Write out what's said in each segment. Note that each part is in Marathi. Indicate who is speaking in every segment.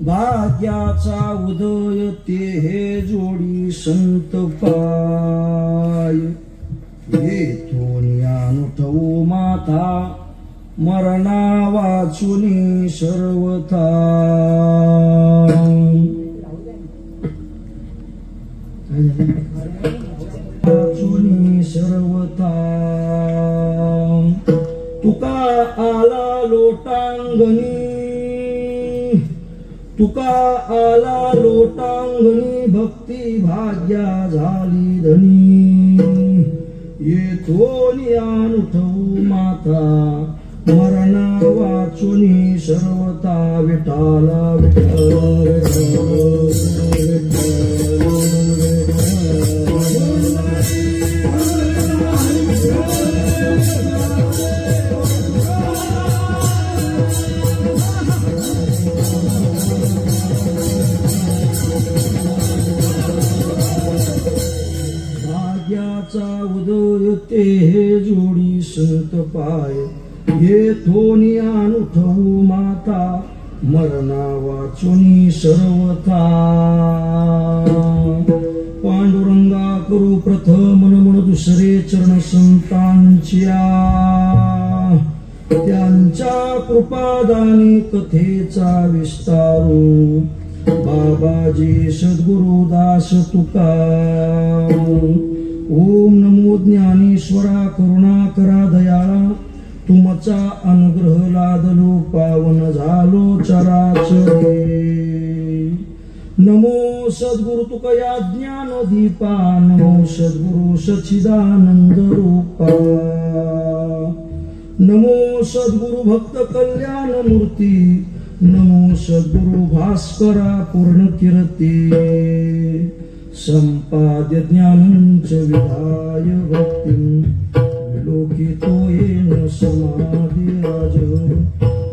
Speaker 1: भाग्याचा उदय ते हे जोडी संत पाय येथून अनुठवू माथा मरणा वाचुनी सर्वथा वाचुनी सर्वथा तुका आला लोटांगणी तुका आला लोटांगणी भक्ती भाग्या झाली धनी येथून अनुठवू माथा मरणा वाचुनी सर्वथा विठाला विठ्ठल भाग्याचा उदय ते हे जोडी संत पाय येथून अनुठवू माता मरणा वाचुनी सर्वथा पांडुरंगा करू प्रथम मन दुसरे चरण संतांच्या त्यांच्या कृपादानी कथेचा विस्तारू बाबाजी सद्गुरुदास तुका ओम नमो ज्ञानेश्वरा करुणाकरा दयाळा तुमचा अनुग्रह लादलो पावन झालो चराचरे नमो सद्गुरु तुकया ज्ञान दीपा नमो सद्गुरु सच्चिदानंद रूपा नमो सद्गुरु भक्त कल्याण मूर्ती नमो सद्गुरु भास्करा पूर्ण कीर्ती संपाद्य ज्ञानंच विधाय भक्तिं विलोकितो येन समाधि राज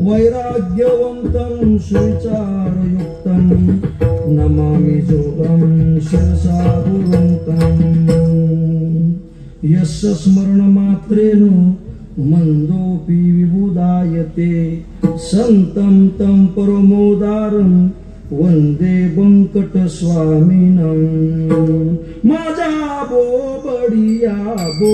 Speaker 1: वैराग्यवन्तं सुविचारयुक्तं नमामि जोगं शिरसा गुरुवन्तं यस्य स्मरणमात्रेण मंदोपि विबुधायते संतं तं परमोदारं वंदे बंकट स्वामिनं माझा बोबडिया बो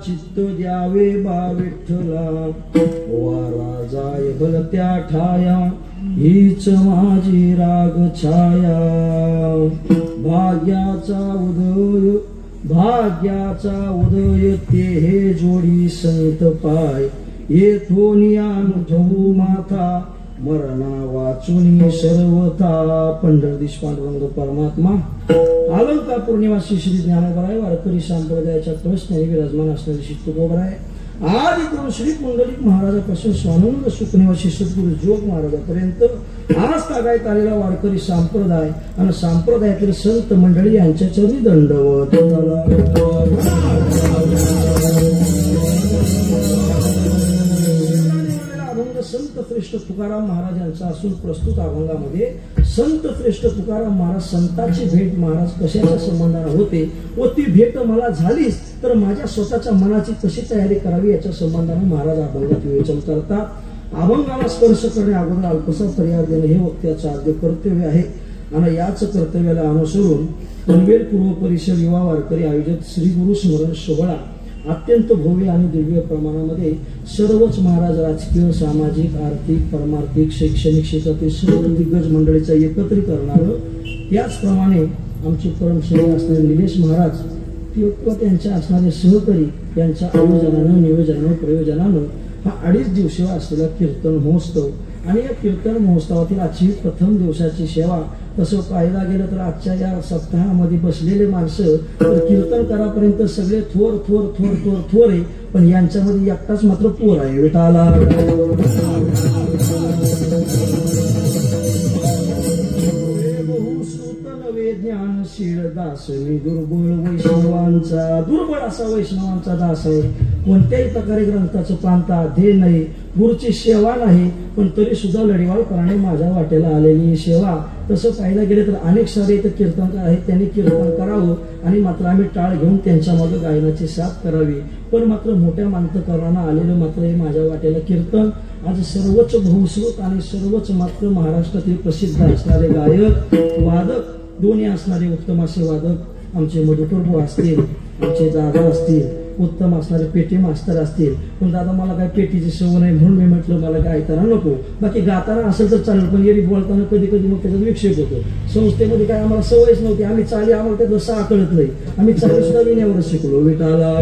Speaker 1: चित्त द्यावे बा विठ्ठला वारा जाय भलत्या ठाया हीच माझी राग छाया भाग्याचा उदय ते हे जोडी संत पाय येथून अनुठवू माथा मरणा वाचुनी सर्वथा पंढरदेश पांडुरंग परमात्मा अलंकापूर निवासी श्री ज्ञानोबराय वारकरी संप्रदायाच्या कळसस्थानी विराजमान असणारे श्री तुकोबराय आदि गुरु श्री पुंडलिक महाराजापासून स्वानंद सुखनिवासी सद्गुरु जोग महाराजापर्यंत आज तागायत आलेला वारकरी संप्रदाय आणि संप्रदायातील संत मंडळी यांच्या चरणी दंडवत संत श्रेष्ठ तुकाराम महाराज यांचा असून प्रस्तुत अभंगामध्ये संत श्रेष्ठ तुकाराम महाराज संतांची भेट महाराज कशाच्या संबंधाने होते व ती भेट मला झालीच तर माझ्या स्वतःच्या मनाची कशी तयारी करावी याच्या संबंधाने महाराज अभंगात विवेचन करतात. अभंगाला स्पर्श करणे अगोदर अल्पसा पर्याय देणे हे वक्त्याचं आद्य कर्तव्य आहे आणि याच कर्तव्याला अनुसरून पनवेल पूर्व परिसर युवा वारकरी आयोजित श्री गुरु स्मरण सोहळा अत्यंत भव्य आणि दिव्य प्रमाणामध्ये सर्वच महाराज राजकीय, सामाजिक, आर्थिक, परमार्थिक, शैक्षणिक क्षेत्रातील सर्व दिग्गज मंडळीचा एकत्रीकरणानं, त्याचप्रमाणे आमचे परमश्रेय असणारे निलेश महाराज किंवा त्यांच्या असणारे सहकारी यांच्या आयोजनानं, नियोजनानं, प्रयोजनानं हा 2.5 दिवसीय असलेला कीर्तन महोत्सव आणि या कीर्तन महोत्सवातील आजची प्रथम दिवसाची सेवा, तसं पाहायला गेलं तर आजच्या या सप्ताहामध्ये बसलेले माणसं तर कीर्तन करापर्यंत सगळे थोर थोर थोर थोर थोर आहे, पण यांच्यामध्ये एकटाच मात्र पोर आहे. विठाला ज्ञानशील दास मी दुर्बळ वैष्णवांचा, दुर्बळ असा वैष्णवांचा दास आहे. कोणत्याही प्रकारे ग्रंथाचं पांता अध्ययन नाही, गुरुची सेवा नाही, पण तरी सुद्धा लढीवाळपणाने माझ्या वाट्याला आलेली सेवा. तसं पाहायला गेलं तर अनेक सारे इथं कीर्तनकार आहेत, त्यांनी कीर्तन करावं आणि मात्र आम्ही टाळ घेऊन त्यांच्या मागे गायनाची साथ करावी. पण मात्र मोठ्या मांतकरांना आलेलं मात्र हे माझ्या वाट्याला कीर्तन आज सर्वच बहुश्रुत आणि सर्वच मात्र महाराष्ट्रातील प्रसिद्ध असणारे गायक, वादक, दोन्ही असणारे उत्तम असे वादक आमचे मधुकर भाऊ असतील, आमचे दादा असतील, उत्तम असणारे पेटी मास्तर असतील. पण दादा मला काय पेटीची सवय नाही म्हणून मी म्हटलं मला गायताना नको, बाकी गाताना असेल तर चालेल, पण एरी बोलताना कधी कधी मग त्याच्यात विक्षेप होतो. संस्थेमध्ये काय आम्हाला सवयच नव्हती, आम्ही चाली आम्हाला त्याचं सहा कळत नाही, आम्ही चाली सुद्धा विण्यावरच शिकलो. विठाला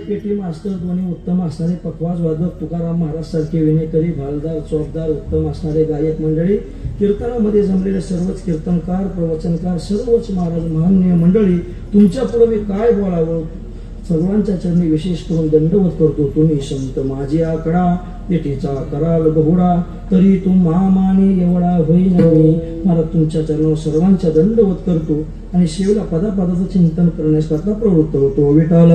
Speaker 1: पेटी मास्तर, दोन्ही उत्तम असणारे पखवाज वादक, तुकाराम महाराज सारखे विनेकरी, भालदार, चौकदार, उत्तम असणारे गायक मंडळी, कीर्तनामध्ये जमलेले सर्वच कीर्तनकार, प्रवचनकार, सर्वच महाराज महान्य मंडळी, तुमच्या पुढे मी काय बोलावं, सर्वांच्या चरणी विशेष करून दंडवत करतो. तुम्ही संत माझी आकडा, पेटीचा कराल बहुडा, तरी तुम्हा माने एवढा होईन मी. मला तुमच्या चरणावर सर्वांच्या दंडवत करतो आणि शेवला पदापदाचं चिंतन करण्याकरता प्रवृत्त होतो. विठाल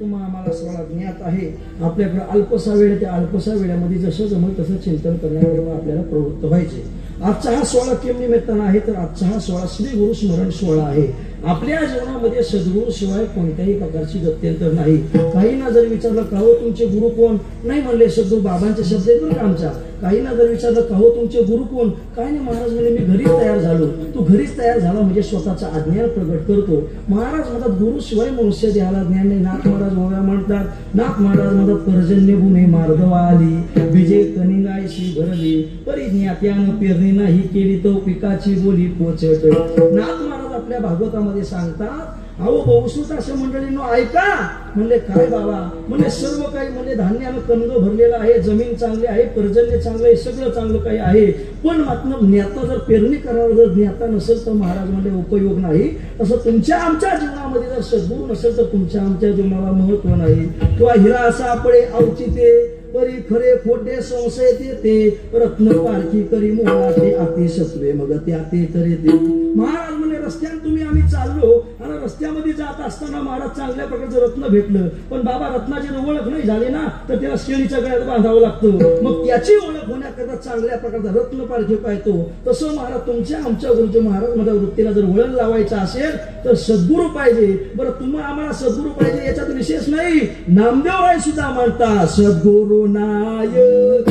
Speaker 1: तुम्हाला आम्हाला सोहळा ज्ञात आहे, आपल्याकडे अल्पसा वेळ, त्या अल्पसा वेळामध्ये जसं जमल तसं चिंतन करण्याकरता आपल्याला प्रवृत्त व्हायचे. आजचा हा सोहळा केम निमित्तानं आहे, तर आजचा हा सोहळा श्री गुरु स्मरण सोहळा आहे. आपल्या जीवनामध्ये सद्गुरू शिवाय कोणत्याही प्रकारची गत्यंतर नाही. काहींना जर विचारलं का हो तुमचे गुरु कोण, नाही म्हणले सद्गुरू बाबांचे शब्द आहेत बरं का आमच्या. काहींना जर विचारलं का हो तुमचे गुरु कोण, काही नाही महाराज म्हणजे मी घरीच तयार झालो. तू घरीच तयार झाला म्हणजे स्वतःचा अज्ञान प्रगट करतो. महाराज म्हणतात गुरु शिवाय मनुष्य देहाला ज्ञान नाही. नाथ महाराज ओव्या म्हणतात, नाथ महाराज म्हणतात पर्जन्य भूमी मार्गवा आली, विजय कनिंगायशी भरली, परी ज्ञात्यानं पेरणी नाही केली तो पिकाची बोली पोचत. नाथ महाराज आपल्या भागवतामध्ये सांगतात, अहो बहुश्रुत अशा मंडळींनो ऐका. म्हणले काय बाबा, म्हणजे सर्व काही म्हणजे धान्यानं कंद भरलेलं आहे, जमीन चांगली आहे, पर्जन्य चांगलं आहे, सगळं चांगलं काही आहे, पण मात्र ज्ञाता जर पेरणी करावं, जर ज्ञाता नसेल तर महाराज म्हणजे उपयोग नाही. तसं तुमच्या आमच्या जीवनामध्ये जर सद्गुरू नसेल तर तुमच्या आमच्या जीवनाला महत्व नाही. किंवा हिरा सापडे औचिते, परी खरे खोटे संशय ते रत्न पारखी करी मोहाते आते सत्वे मग त्याते करे ते. महाराज म्हणजे रस्त्याने तुम्ही आम्ही चाललो आणि रस्त्यामध्ये जात असताना महाराज चांगल्या प्रकारचं रत्न भेटलं, पण बाबा रत्नाची ओळख नाही झाली ना तर त्याला शेळीच्या गळ्यात बांधावं लागतं. मग त्याची ओळख होण्याकरता चांगल्या प्रकारचा रत्न पारखी पाहतो. तसं महाराज तुमच्या आमच्या गुरुचे महाराज माझ्या वृत्तीला जर वळण लावायचं असेल तर सद्गुरू पाहिजे. बरं तुम्हाला आम्हाला सद्गुरू पाहिजे याच्यात विशेष नाही. नामदेव राय सुद्धा म्हणतात सद्गुरू नायक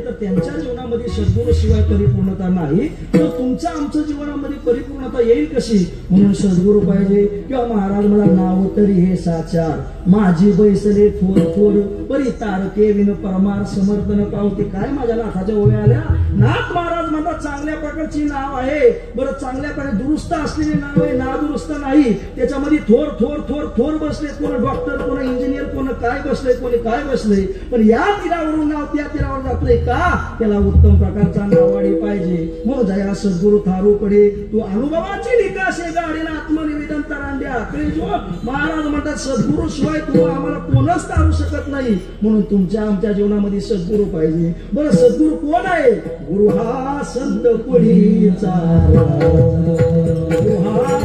Speaker 1: तर त्यांच्या जीवनामध्ये सद्गुरू शिवाय परिपूर्णता नाही, तर तुमच्या आमच्या जीवनामध्ये परिपूर्णता येईल कशी? म्हणून सद्गुरू पाहिजे. किंवा महाराज मला नाव तरी हे साचार माझी बैसले थोर थोर परी तारके विन परमार समर्थन पावते. काय माझ्या नाथाच्या ओव्या आल्या? नाथ महाराज म्हणतात चांगल्या प्रकारची नाव आहे, बरं चांगल्या प्रकारे दुरुस्त असलेली नाव आहे, ना दुरुस्त नाही. त्याच्यामध्ये थोर थोर थोर थोर बसले, कोण डॉक्टर, कोण इंजिनियर, कोण काय बसले, कोणी काय बसले, पण या तीरावरून नाव त्या तीरावर जातले का? त्याला उत्तम प्रकारचा नावाडी पाहिजे. मग जया सद्गुरु थारूकडे तू अनुभवाची निकाशे गाडीला आत्मनिवेदन तरांड्या महाराज म्हणतात सद्गुरु शिवाय तू आम्हाला कोणच तारू शकत नाही. म्हणून तुमच्या आमच्या जीवनामध्ये सद्गुरू पाहिजे. बरं सद्गुरू कोण आहे? गुरु हा संत कोळीचा गुरु हा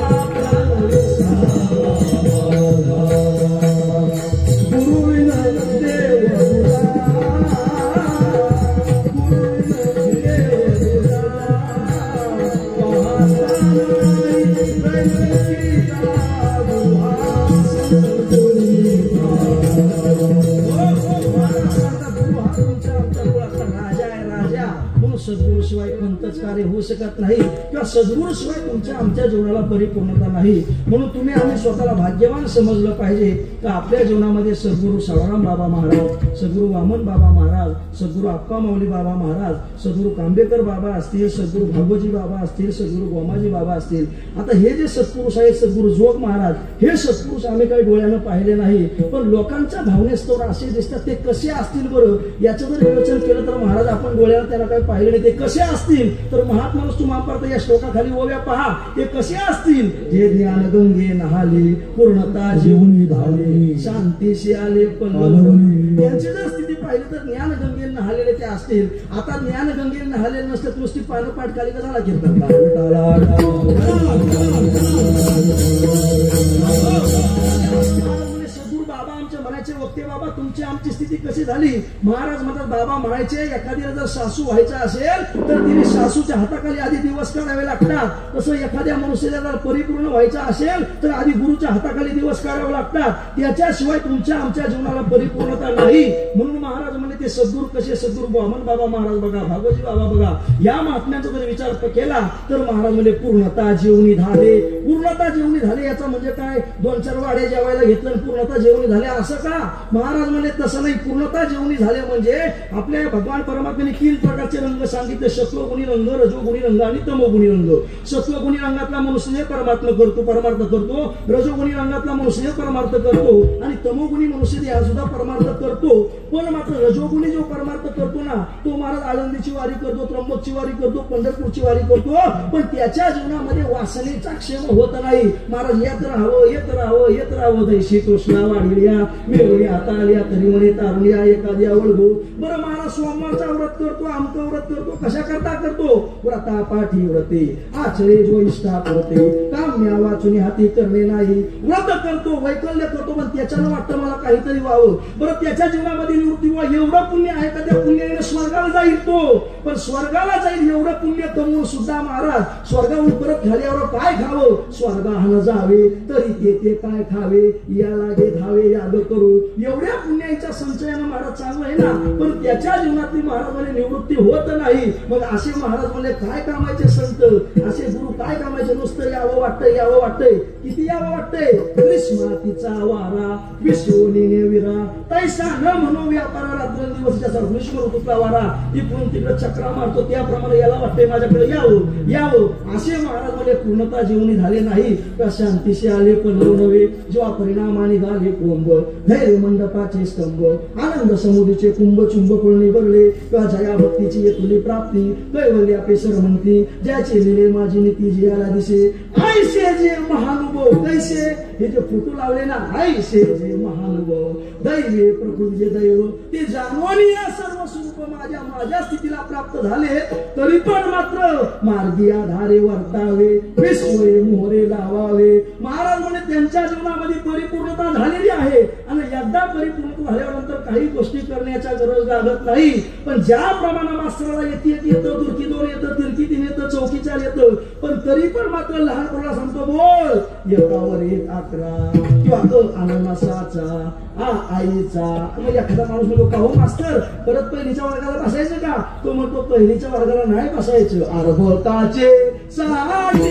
Speaker 1: सद्गुरू शिवाय कोणतंच कार्य होऊ शकत नाही, किंवा सद्गुरू शिवाय तुमच्या आमच्या जीवनाला परिपूर्णता नाही. म्हणून तुम्ही आम्ही स्वतःला भाग्यवान समजलं पाहिजे का आपल्या जीवनामध्ये सद्गुरू सावळाराम बाबा महाराज, सद्गुरू वामन बाबा महाराज, सद्गुरू अप्पा माऊली बाबा महाराज, सद्गुरू कांबेकर बाबा असतील, सद्गुरू भागवजी बाबा असतील, सद्गुरू गोमाजी बाबा असतील. आता हे जे सत्पुरुष आहेत सद्गुरू जोग महाराज, हे सत्पुरुष आम्ही काही डोळ्यानं पाहिले नाही, पण लोकांच्या भावनेस्तवर असे दिसतात. ते कसे असतील बरं? याचं जर विवेचन केलं तर महाराज आपण डोळ्यानं त्यांना काही पाहिले नाही. ते कसे असतील तर महात्मा तुम्हाला या श्लोकाखाली ओव्या पहा, ते कसे असतील? जे ज्ञान गंगे नहाले पूर्णता जीवनी धावले शांतीशी आले पल्लवली. त्यांची जर स्थिती पाहिली तर ज्ञान गंगे नहालेले ते असतील. आता ज्ञान गंगे नहालेले नसतात, नुसती पाठ खाली का झाला कीर्तन बाबा आमच्या म्हणायचे वक्ते बाबा तुमची आमची स्थिती कशी झाली? महाराज म्हणतात बाबा म्हणायचे एखाद्याला जर सासू व्हायचं असेल तर तिने सासूच्या हाताखाली आधी दिवस काढावे लागतात. तसं एखाद्या मनुष्याला जर परिपूर्ण व्हायचं असेल तर आधी गुरुच्या हाताखाली दिवस काढावे लागतात. त्याच्याशिवाय तुमच्या आमच्या जीवनाला परिपूर्णता नाही. म्हणून महाराज म्हणले ते सद्गुरू कसे? सद्गुरू वामन बाबा महाराज बघा, भागवजी बाबा बघा, या महात्म्यांचा जर विचार केला तर महाराज म्हणजे पूर्णता जीवनी झाले. पूर्णता जीवनी झाले याचा म्हणजे काय? 2-4 वाडे जेवायला घेतलं पूर्णता जेवणी झाले असं का? महाराज म्हणले तसं नाही. पूर्णता जेवणी झाले म्हणजे आपल्या भगवान परमात्म्याने 3 प्रकारचे रंग सांगितले: सत्वगुणी रंग, रजोगुणी रंग आणि तमोगुणी रंग. सत्वगुणी रंगातला मनुष्य परमार्थ करतो, रजोगुणी रंगातला मनुष्य परमार्थ करतो आणि तमोगुणी मनुष्य हा सुद्धा परमार्थ करतो. पण मात्र रजोगुणी जो परमार्थ करतो ना तो महाराज आळंदीची वारी करतो, त्र्यंबकची वारी करतो, पंढरपूरची वारी करतो, पण त्याच्या जीवनामध्ये वासनेचा क्षेम होत नाही. महाराज येत राहावं दैशी कृष्णा वाढविल्या मेवळी आता आल्या तरी म्हणे तारुण्या एखादी आवडगो. बरं महाराज सोमवारचा व्रत करतो, आमचं व्रत करतो, कशा करता करतो? व्रता पाठी व्रते आचरे जो इष्टा करते काम्या वाचुनी हाती करणे नाही. व्रत करतो, वैकल्य करतो, पण त्याच्यानं वाटतं मला काहीतरी व्हावं. बरं त्याच्या जीवनामध्ये निवृत्ती व्हा एवढं पुण्य आहे का? त्या पुण्याने स्वर्गाला जाईल तो, पण स्वर्गाला जाईल एवढं पुण्य कमवून सुद्धा महाराज स्वर्गाहून परत झाल्यावर काय खावं? स्वर्गाहन जावे तरी ते काय खावे? या लागे धावे याद करू. एवढ्या पुण्याच्या संचयानं महाराज चांगलं आहे ना, पण त्याच्या जीवनातली महाराज निवृत्ती होत नाही. मग असे महाराज म्हणले काय कामायचे संत, असे गुरु काय कामायचे? नुसतं यावं वाटतंय. किती यावं वाटतंय? ग्रीष्मातीचा वारा विश्वनीने विरा तैसा न म्हणू व्यापारा रात्रंदिवस ज्याचा ग्रीष्म ऋतूतला वारा तिकडून तिकडे चक्रा मारतो त्याप्रमाणे याला वाटतंय माझ्याकडे यावं. असे महाराज म्हणजे पूर्णता जीवनी झाले नाही. शांतीशी आले पल्लव नव्हे जेव्हा परिणामाने झाले कोंब धैर्य मंडपाचे स्तंभ आनंद समुद्रीचे कुंभ चुंब कुळणी भरले किंवा जया भक्तीची येथुली प्राप्ती कैवल्य पेसर म्हणती ज्याचे लिले माझी नीती जियाला दिसे ऐसे जे महानुभव कैसे हे जे फोटो लावले ना ऐसे जे महानुभव दैवे प्रकृती जे दैव ते जाणवणी या सर्व स्वरूप माझ्या स्थितीला प्राप्त झाले तरी पण मात्र मार्गी आधारे वर्तावे विश्वये मोहरे लावावे. महाराज म्हणे त्यांच्या जीवनामध्ये परिपूर्णता झालेली आहे आणि एकदा परिपूर्ण झाल्यानंतर काही गोष्टी करण्याच्या गरज लागत नाही. पण ज्याप्रमाणे मास्तराला येतं दुरकी दोन येतं, तिरकी तीन येतं, चौकी चार येतं, पण तरी पण मात्र लहान मुलाला सांगतो बोल एकावर एक 11 किंवा अननसाचा आईचा. मग एखादा माणूस म्हणतो का हो मास्तर परत पहिलीच्या वर्गाला बसायचं का? तो म्हणतो पहिलीच्या वर्गाला नाही बसायचं, अर्भकाचे साडी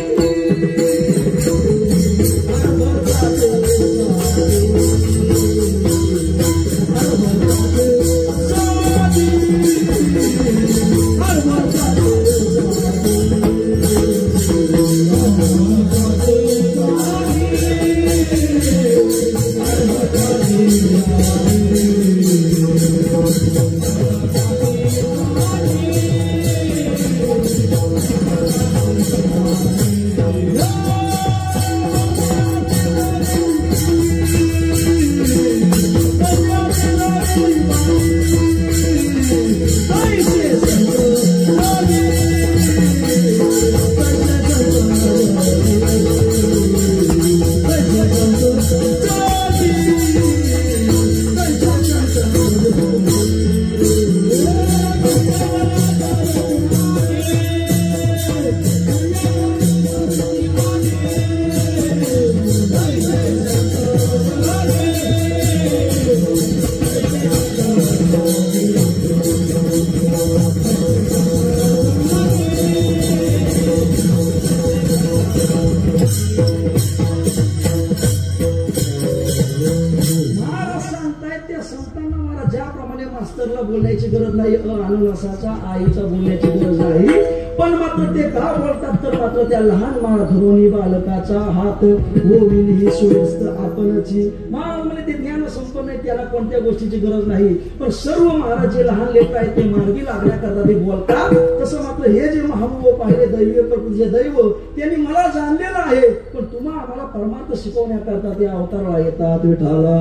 Speaker 1: बोलण्याची गरज नाही, अननसाचा आईचा बोलण्याची गरज नाही. पण मात्र ते का बोलतात तर मात्र त्या लहान माळ धरोनी बालकाचा हात गोविंद ही सोयीस्त आपणची. महाराज म्हणजे ते ज्ञान संपन्न आहे, त्याला कोणत्या गोष्टीची गरज नाही. पण सर्व महाराज जे लहान लेकर आहेत ते मार्गी लागण्याकरता ते बोलतात. तसं मात्र हे जे महानुभव पाहिले दैव प्रकृतीचे दैव त्यांनी मला जाणलेलं आहे, पण तुम्हा आम्हाला परमार्थ शिकवण्याकरता ते अवताराला येतात. विठाला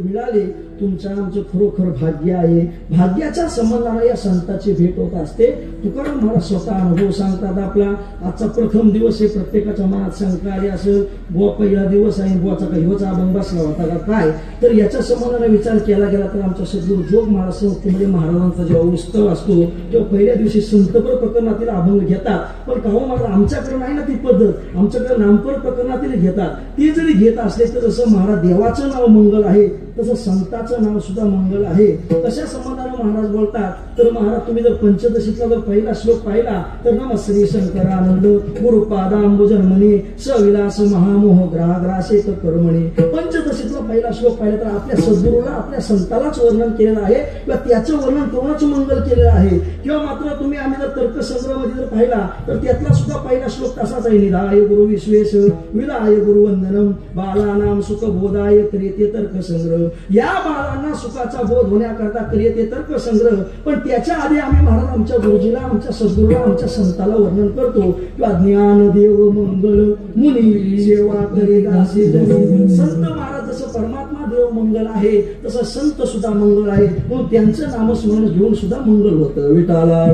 Speaker 1: मिळाले तुमचं आमचं खरोखर भाग्य आहे. भाग्याच्या संबंधाने या संतांची भेट होत असते. तुकाराम महाराज स्वतः अनुभव सांगतात. आपला आजचा प्रथम दिवस आहे, प्रत्येकाच्या मनात शंका आली असेल बुवा पहिला दिवस आहे, बुवाचा काही होचा अभंग बसला होता का काय, तर याच्या संबंधाने विचार केला गेला तर आमच्या सद्गुरू जोग महाराज संस्थेमध्ये महाराजांचा जेव्हा उत्सव असतो तेव्हा पहिल्या दिवशी संतपर प्रकरणातील अभंग घेतात. पण काहो मात्र आमच्याकडे नाही ना ती पद्धत, आमच्याकडे नामपर प्रकरणातील घेतात. ती जरी घेत असले तर जसं महाराज देवाचं नाव मंगल आहे तसं संताचं नाव सुद्धा मंगल आहे. तशा संबंधाने महाराज बोलतात. तर महाराज तुम्ही जर पंचदशीतला जर पहिला श्लोक पाहिला तर नम श्री शंकरानंद गुरुपादांबुजन्मनी सविलास महामोह ग्राग्रासेत कर्मणी. पंचदशीतला पहिला श्लोक पाहिला तर आपल्या सद्गुरूला आपल्या संतालाच वर्णन केलेलं आहे किंवा त्याचं वर्णन करूनच मंगल केलेलं आहे. किंवा मात्र तुम्ही आम्ही जर तर्कसंग्रह मध्ये जर पाहिला तर त्यातला सुद्धा पहिला श्लोक तसाच आहे. निधाय गुरु विश्वेश विदाय गुरु वंदनम बालानाम सुख बोधाय क्रियते तर्कसंग्रह. या बाळांना सुखाचा बोध होण्याकरता क्रियते तर्कसंग्रह. पण त्याच्या आधी आम्ही महाराज आमच्या गुरुजीला आमच्या सद्गुरूला आमच्या संताला वर्णन करतो किंवा ज्ञान देव मंगल मुनी सेवा करी दासी. संत महाराज जसं परमात्मा देव मंगल आहे तसं संत सुद्धा मंगल आहे. म्हणून त्यांचं नामस्मरण घेऊन सुद्धा मंगल होतं. विठाला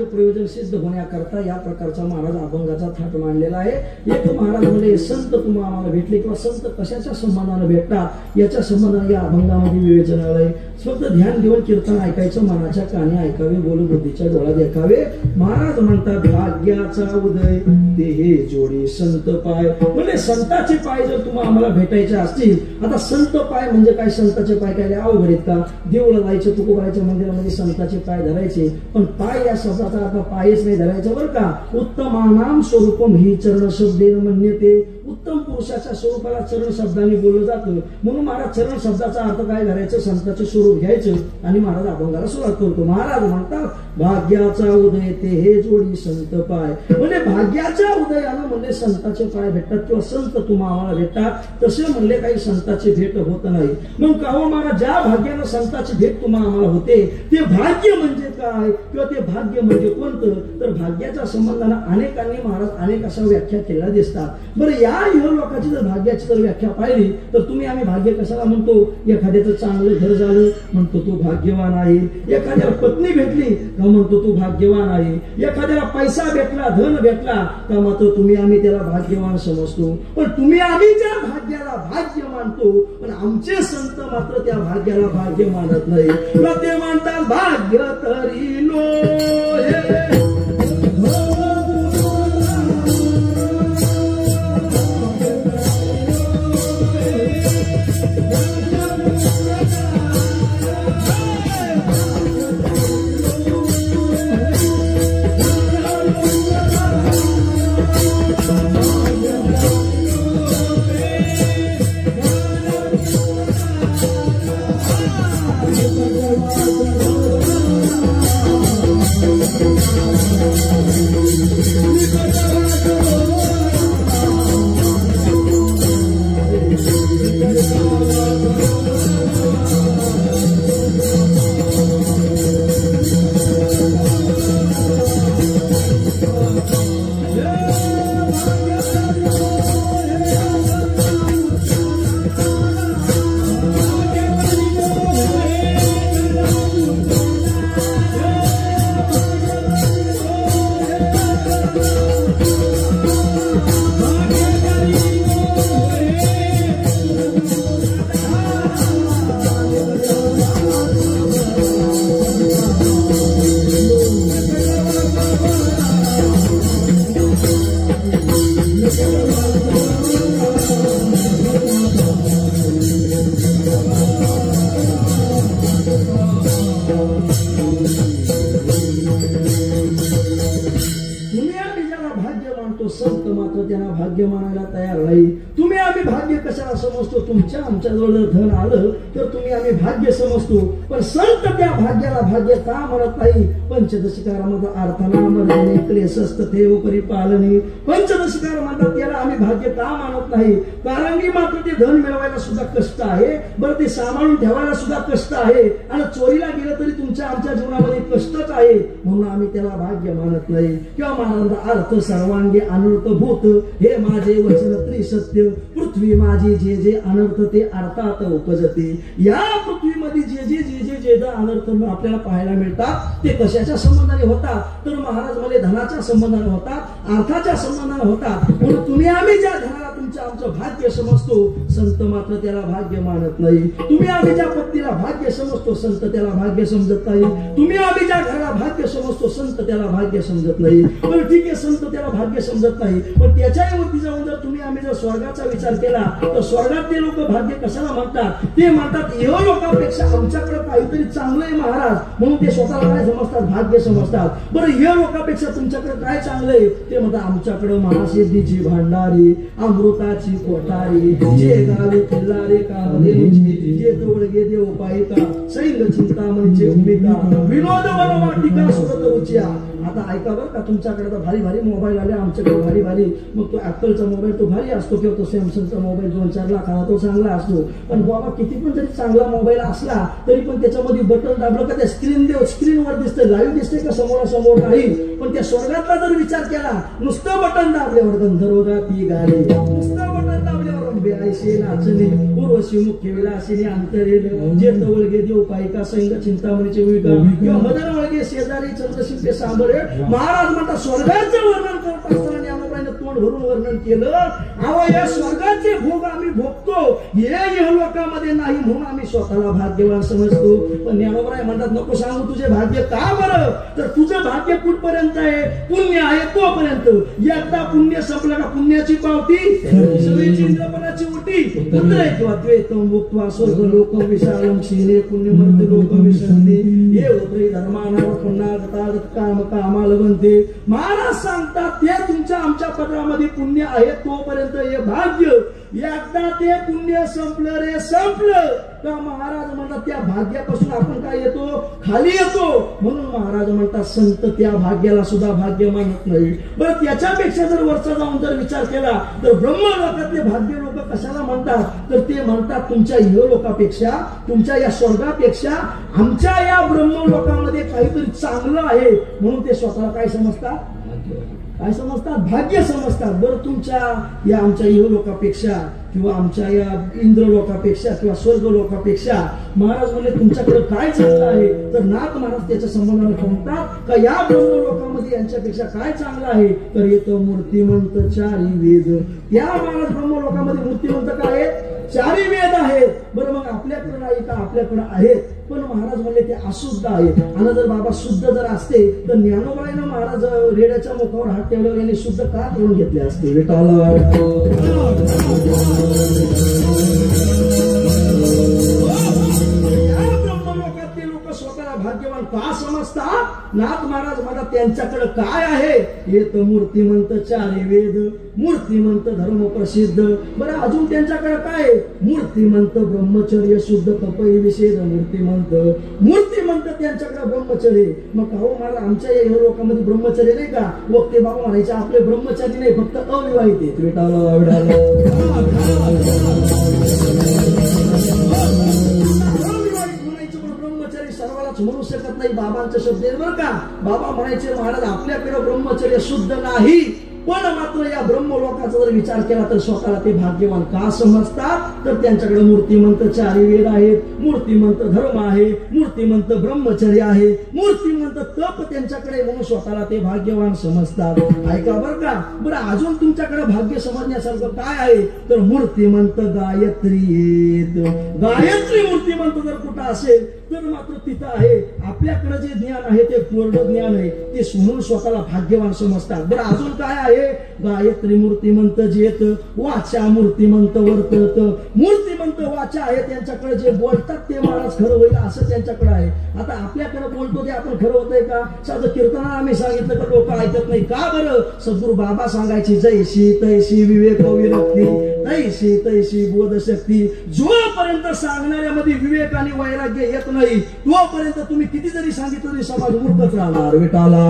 Speaker 1: प्रयोजन सिद्ध होण्याकरता या प्रकारचा महाराज अभंगाचा थाट मांडलेला आहे. एक महाराज म्हणजे संत तुम्हाला आम्हाला भेटले किंवा संत कशाच्या संबंधाने भेटतात याच्या संबंधाने या अभंगामध्ये विवेचन आहे. फक्त ध्यान देऊन कीर्तन ऐकायचं, मनाच्या कानी ऐकावे, बोलबुद्धीच्या डोळा देखावे. महाराज म्हणतात भाग्याचा उदय ते हे जोडी संत पाय. म्हणजे संताचे पाय जर तुम्हाला आम्हाला भेटायचे असतील, आता संत पाय म्हणजे काय, संताचे पाय काय अवघड आहेत का? देऊळला जायचं, तुकोबाराच्या मंदिरामध्ये संताचे पाय धरायचे, पण पाय या शब्दाचा आता पायच नाही धरायचं बरं का. उत्तमानाम स्वरूपम ही चरण शब्देन म्हणते. उत्तम पुरुषाच्या स्वरूपाला चरण शब्दाने बोललं जातं. म्हणून महाराज चरण शब्दाचा अर्थ काय धरायचं, संताचे स्वरूप घ्यायचं आणि महाराज अभंगाला सुरुवात करतो. महाराज म्हणतात भाग्याचा उदय ते हे जोडी संत पाय. म्हणजे भाग्याच्या उदयानं म्हणले संताचे पाय भेटतात किंवा संत तुम्हा आम्हाला भेटतात, तसे म्हणले काही संताची भेट होत नाही. मग काहो महाराज, ज्या भाग्यानं संताची भेट तुम्हा आम्हाला होते ते भाग्य म्हणजे काय किंवा ते भाग्य म्हणजे कोणतं, तर भाग्याच्या संबंधानं अनेकांनी महाराज अनेक अशा व्याख्या केल्या दिसतात. बरं, या लोकांची जर भाग्याची जर व्याख्या पाहिली तर तुम्ही आम्ही भाग्य कशाला म्हणतो? एखाद्याचं चांगलं घर झालं म्हणतो तो भाग्यवान आहे, एखाद्याला पत्नी भेटली का म्हणतो तो भाग्यवान आहे, एखाद्याला पैसा भेटला, धन भेटला का मात्र तुम्ही आम्ही त्याला भाग्यवान समजतो. पण तुम्ही आम्ही ज्या भाग्याला भाग्य मानतो पण आमचे संत मात्र त्या भाग्याला भाग्य मानत नाही. ते म्हणतात भाग्य तरी नो संत मात्र त्यांना भाग्य मानायला तयार नाही. तुम्ही आम्ही भाग्य कशाला समजतो? तुमच्या आमच्याजवळ जर धन आलं तर तुम्ही आम्ही भाग्य समजतो, पण संत त्या भाग्याला भाग्य का म्हणत नाही? पंचदशिकारामध्ये अर्थाना मर्दने क्लेशस्त देव परिपालने, पंचदशिकार म्हणतात त्याला आम्ही भाग्य का मानत नाही? कारण की मात्र ते धन मिळवायला सुद्धा कष्ट आहे, बरं ते सांभाळून ठेवायला सुद्धा कष्ट आहे, आणि चोरीला गेलं तरी तुमच्या आमच्या जीवनामध्ये कष्टच आहे, म्हणून आम्ही त्याला भाग्य मानत नाही. किंवा महाराज अर्थ सर्वांगी अनर्थ भूत, हे माझे वचन त्रिसत्य, पृथ्वी माझी जे जे अनर्थ ते अर्थात उपजते. या पृथ्वीमध्ये जे अनर्थ आपल्याला पाहायला मिळतात ते कशाच्या संबंधाने होतात? तर महाराज मला धनाच्या संबंधाने होतात, अर्थाच्या संबंधाने होतात. म्हणून तुम्ही आम्ही ज्या धनाला तुमचं आमचं भाग्य समजतो, संत मात्र त्याला भाग्य मानत नाही. तुम्ही आम्ही ज्या पत्नीला भाग्य समजतो, संत त्याला भाग्य समजत नाही. तुम्ही आम्ही ज्या घराला भाग्य समजतो, संत त्याला भाग्य समजत नाही. पण ठीक आहे, संत त्याला भाग्य समजत नाही, पण त्याच्यावरती जाऊन जर तुम्ही आम्ही जर स्वर्गाचा विचार केला तर स्वर्गातले लोक भाग्य कशाला म्हणतात? ते म्हणतात या लोकांपेक्षा आमच्याकडे काहीतरी चांगलं आहे महाराज, म्हणून ते स्वतःला काय समजतात? भाग्य समजतात. बरं, या लोकांपेक्षा तुमच्याकडे काय चांगलं आहे? ते म्हणतात आमच्याकडे महासिद्धीची भांडारी, अमृताची कोठारी, जे गावी किल्लारे कामधेनुची, जे तोडगे देव पायिका, सैंग चिंतामणीचे भूमिका, विनोद वनवाटिका सुरत रुचिया. आता ऐका बरं का, तुमच्याकडे तर भारी भारी मोबाईल आले, आमच्याकडे भारी भारी, मग तो ऍपलचा मोबाईल तो भारी असतो किंवा तो सॅमसंगचा मोबाईल 2-4 लाखाला तो चांगला असतो. पण बाबा किती पण जरी चांगला मोबाईल असला तरी पण त्याच्यामध्ये बटन दाबलं का त्या स्क्रीनवर दिसतं, लाईव्ह दिसते का समोरासमोर नाही. पण त्या स्वर्गातला जर विचार केला, नुसतं बटन दाबल्यावर गंधर्वगाती गाणे, नुसतं बटन दाबल्यावर बेआयशी नाचणे, उर्वशी मुख्य विलासिनी अंतरेल, जे तवळगे देव पायिका, सैंग चिंतामणीचे भूमिका, किंवा मदन वळगे शेजारी चंद्रशिंपे सांबरे. महाराज म्हणतात स्वर्गाचं वर्णन करत असताना ज्ञानोबाईनं तोंड भरून वर्णन केलं. अहो, या स्वर्गाचे भोग आम्ही भोगतो, हे लोकांमध्ये नाही, म्हणून आम्ही स्वतःला भाग्यवान समजतो. पण ज्ञानोबाई म्हणतात नको सांगू तुझे भाग्य का बरं? तर तुझं भाग्य कुठपर्यंत आहे? पुण्य आहे तोपर्यंत. एकदा पुण्य संपलं का पुण्याची पावती सगळी चिंतपणाची उटी उतरे किंवा द्वेतम भुक्त्वा स्वर्ग लोक विशालम क्षीणे पुण्यमर्द लोक विसरते, हे उतरे धर्माना पुन्हा काम कामाला बनते. महाराज सांगतात ते तुमच्या आमच्या पदरामध्ये पुण्य आहे तोपर्यंत हे भाग्य, एकदा ते पुण्य संपलं रे संपलं का महाराज म्हणतात त्या भाग्यापासून आपण काय येतो, खाली येतो. म्हणून महाराज म्हणतात संत त्या भाग्याला सुद्धा भाग्य मानत नाही. बरं त्याच्यापेक्षा जर वरचा जाऊन जर विचार केला तर ब्रह्मलोकातले भाग्य लोक कशाला म्हणतात, तर ते म्हणतात तुमच्या इहलोकापेक्षा, तुमच्या या स्वर्गापेक्षा आमच्या या ब्रह्मलोकामध्ये काहीतरी चांगलं आहे. म्हणून ते स्वतःला काय समजतात, काय समजतात, भाग्य समजतात. बरं तुमच्या या आमच्या इहलोकापेक्षा किंवा आमच्या या इंद्र लोकापेक्षा किंवा स्वर्ग लोकापेक्षा महाराज म्हणले तुमच्याकडे काय चांगलं आहे, तर नाथ महाराज त्याच्या संबंधाने म्हणतात का या ब्रह्मलोकामध्ये यांच्यापेक्षा काय चांगलं आहे, तर येतं मूर्तिमंत चारी वेद. त्या महाराज ब्रह्मलोकामध्ये मूर्तिमंत काय आहे, चारी वेद आहेत. बरं मग आपल्याकडे नाही का, आपल्याकडे आहेत पण महाराज म्हणले ते अशुद्ध आहेत. आणि जर बाबा शुद्ध जर असते तर ज्ञानोबाईनं महाराज रेड्याच्या मुखावर हात ठेवल्यावर यांनी शुद्ध का करून घेतले असते. विठाला स्वतःला भाग्यवान का समजतात, नाथ महाराज म्हणतात त्यांच्याकडे काय आहे, येत मूर्तिमंत चारी वेद, मूर्तिमंत धर्म प्रसिद्ध. बरं अजून त्यांच्याकडे काय, मूर्तिमंत ब्रह्मचर्य शुद्ध कपई विषेद, मूर्तिमंत त्यांच्याकडे ब्रह्मचर्य. मग काहो महाराज आमच्या या लोकांमध्ये ब्रह्मचर्य नाही का, वक्ते बाबा म्हणायचे आपले ब्रह्मचारी नाही फक्त अविवाहित आहेत. सर्वालाच म्हणू शकत नाही, बाबांचे शब्द बरं का. बाबा म्हणायचे महाराज आपल्याकडे ब्रह्मचर्य शुद्ध नाही, पण मात्र या ब्रह्मलोकाचा जर विचार केला तर स्वतःला ते भाग्यवान का समजतात, तर त्यांच्याकडे मूर्तिमंत चारी वेद आहेत, मूर्तिमंत धर्म आहे, मूर्तिमंत ब्रह्मचर्य आहे, मूर्तिमंत तप त्यांच्याकडे, म्हणून स्वतःला ते भाग्यवान समजतात. ऐका बरं का. बरं अजून तुमच्याकडे भाग्य समजण्यासारखं काय आहे, तर मूर्तिमंत गायत्री. गायत्री मूर्तिमंत जर कुठं असेल तर मात्र तिथं आहे. आपल्याकडे जे ज्ञान आहे ते पूर्ण ज्ञान आहे, ते म्हणून स्वतःला भाग्यवान समजतात. बरं अजून काय आहे, गायत्री मूर्तिमंत जेत, वाचा मूर्तिमंत वर्तत. मूर्तिमंत वाचा आहे त्यांच्याकडे, जे बोलतात ते महाराज खरं होईल असं त्यांच्याकडे आहे. आता आपल्याकडे बोलतो ते आपण खरं होतंय का, साधं कीर्तनाला आम्ही सांगितलं तर लोक ऐकत नाही का. बरं सद्गुरु बाबा सांगायची जैशी तैशी विवेक विरक्ती, तैशी तैशी बोधशक्ती. जोपर्यंत सांगणाऱ्यामध्ये विवेक आणि वैराग्य येत नाही तोपर्यंत तुम्ही किती जरी सांगितलं तरी समाज मूर्खच राहणार. विटाला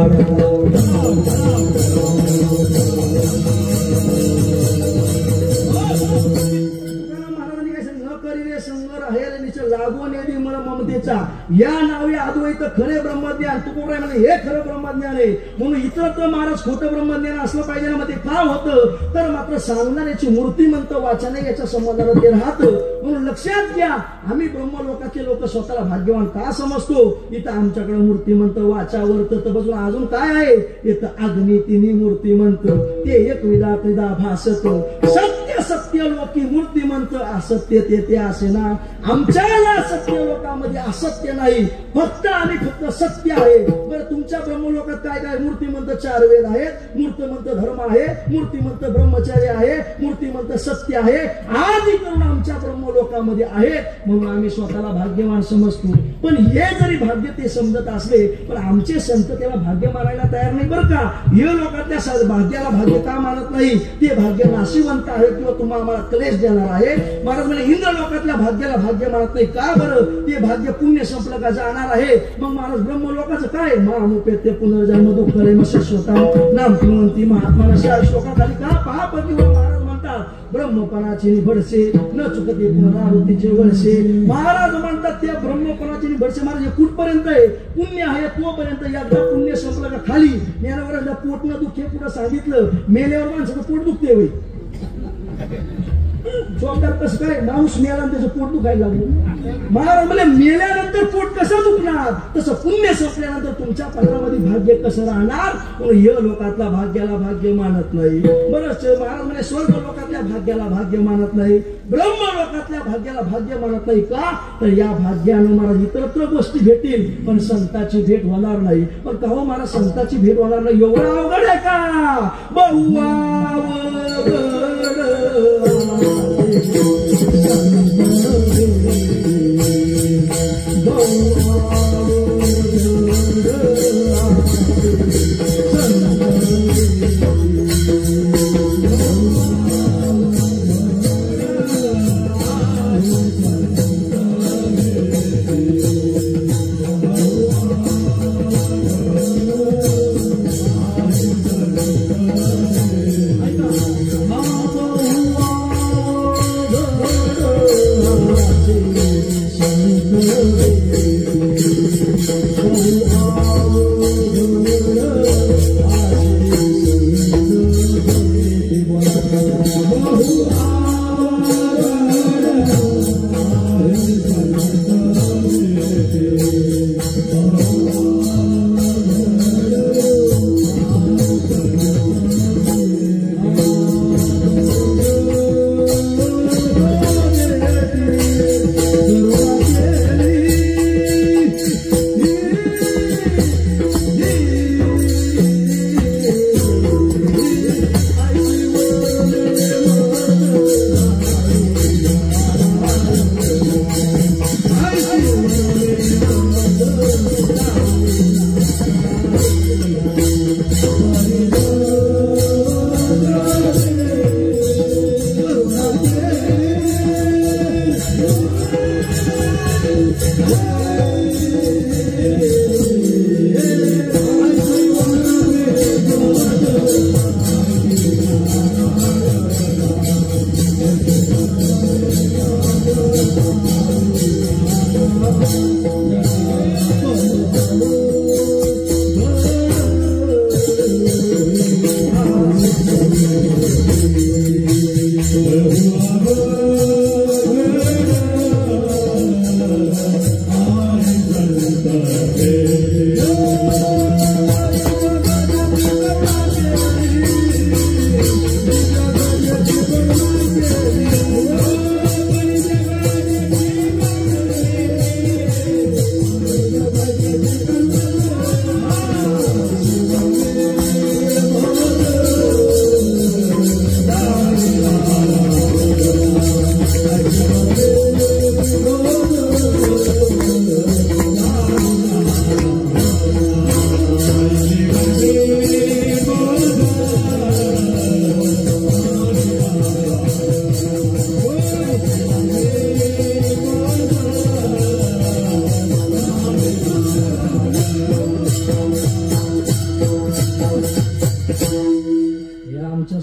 Speaker 1: महाराजांनी काय सांगितलं, न करी रे संगर आहे लागून येते मला ममतेचा, या नावे अद्वैत खरे ब्रह्मज्ञान. तुकोबाई म्हणजे हे खरं ब्रह्मज्ञान आहे. म्हणून इतरत्र महाराज खोटं ब्रह्मज्ञान असलं पाहिजे ना. मध्ये का होतं, तर मात्र सांगणाऱ्याची मूर्तिमंत वाचन याच्या संबंधाला ते राहतं. म्हणून लक्षात घ्या, आम्ही ब्रह्मलोकाचे लोक स्वतःला भाग्यवान का समजतो, इथं आमच्याकडे मूर्तिमंत वाचा वर्तत बसून अजून काय आहे, इथं अग्नी तिन्ही मूर्तिमंत, ते एक विदा त्रिदा भासत, सत्य सत्य लोकी मूर्तिमंत, असत्य ते असे ना. आमच्या सत्य लोकांमध्ये असत्य नाही, फक्त आणि फक्त सत्य आहे. बरं तुमच्या ब्रह्मलोकात काय काय, मूर्तिमंत चार वेद आहेत, मूर्तिमंत धर्म आहे, मूर्तिमंत ब्रह्मचर्य आहे, मूर्तिमंत सत्य आहे, आदी करून आमच्या ब्रह्मलोकामध्ये आहेत. म्हणून आम्ही स्वतःला भाग्यवान समजतो. पण हे जरी भाग्य ते समजत असले पण आमचे संत त्याला भाग्य मानायला तयार नाही. बरं का, हे लोकातल्या भाग्याला भाग्य का मानत नाही, ते भाग्य नाशिवंत आहे किंवा तुम्हाला आम्हाला क्लेश देणार आहे. महाराज म्हणजे इंद्र लोकातल्या भाग्याला भाग्य मानत नाही का, बरं ते भाग्य पुण्य संपलं का जाणार आहे. मग महाराज ब्रह्मलोकाचं काय, महामुपेत्य पुनर्जन्म दुःख रे स्वतः नाम किंवंती महात्मा श्लोकाखाली का पाप किंवा महाराज म्हणतात ब्रह्मपणाची निभडसे न चुकते पुनरावृत्तीचे वळसे. महाराज म्हणतात त्या ब्रह्मपणाची निभडसे महाराज कुठपर्यंत आहे, पुण्य आहे तोपर्यंत. एकदा पुण्य संपलं का खाली ज्ञानावर पोट न दुखे पुढे सांगितलं, मेल्यावर माणसाचं पोट दुखते होईल. जोरदार कसं काय, माणूस मेला त्याचं पोट दुखायला लागलं. महाराज म्हणजे मेल्यानंतर पोट कसं दुखणार, तसं पुण्य संपल्यानंतर तुमच्या पत्रामध्ये भाग्य कसं राहणार. म्हणून हे लोकातल्या भाग्याला भाग्य मानत नाही. बरंच महाराज म्हणजे स्वर्ग लोकातल्या भाग्याला भाग्य मानत नाही, ब्रह्म लोकातल्या भाग्याला भाग्य मानत नाही. का, तर या भाग्यानं महाराज इतरत्र गोष्टी भेटतील पण संताची भेट होणार नाही. पण का हो महाराज संताची भेट होणार नाही एवढं अवघड आहे का. बहु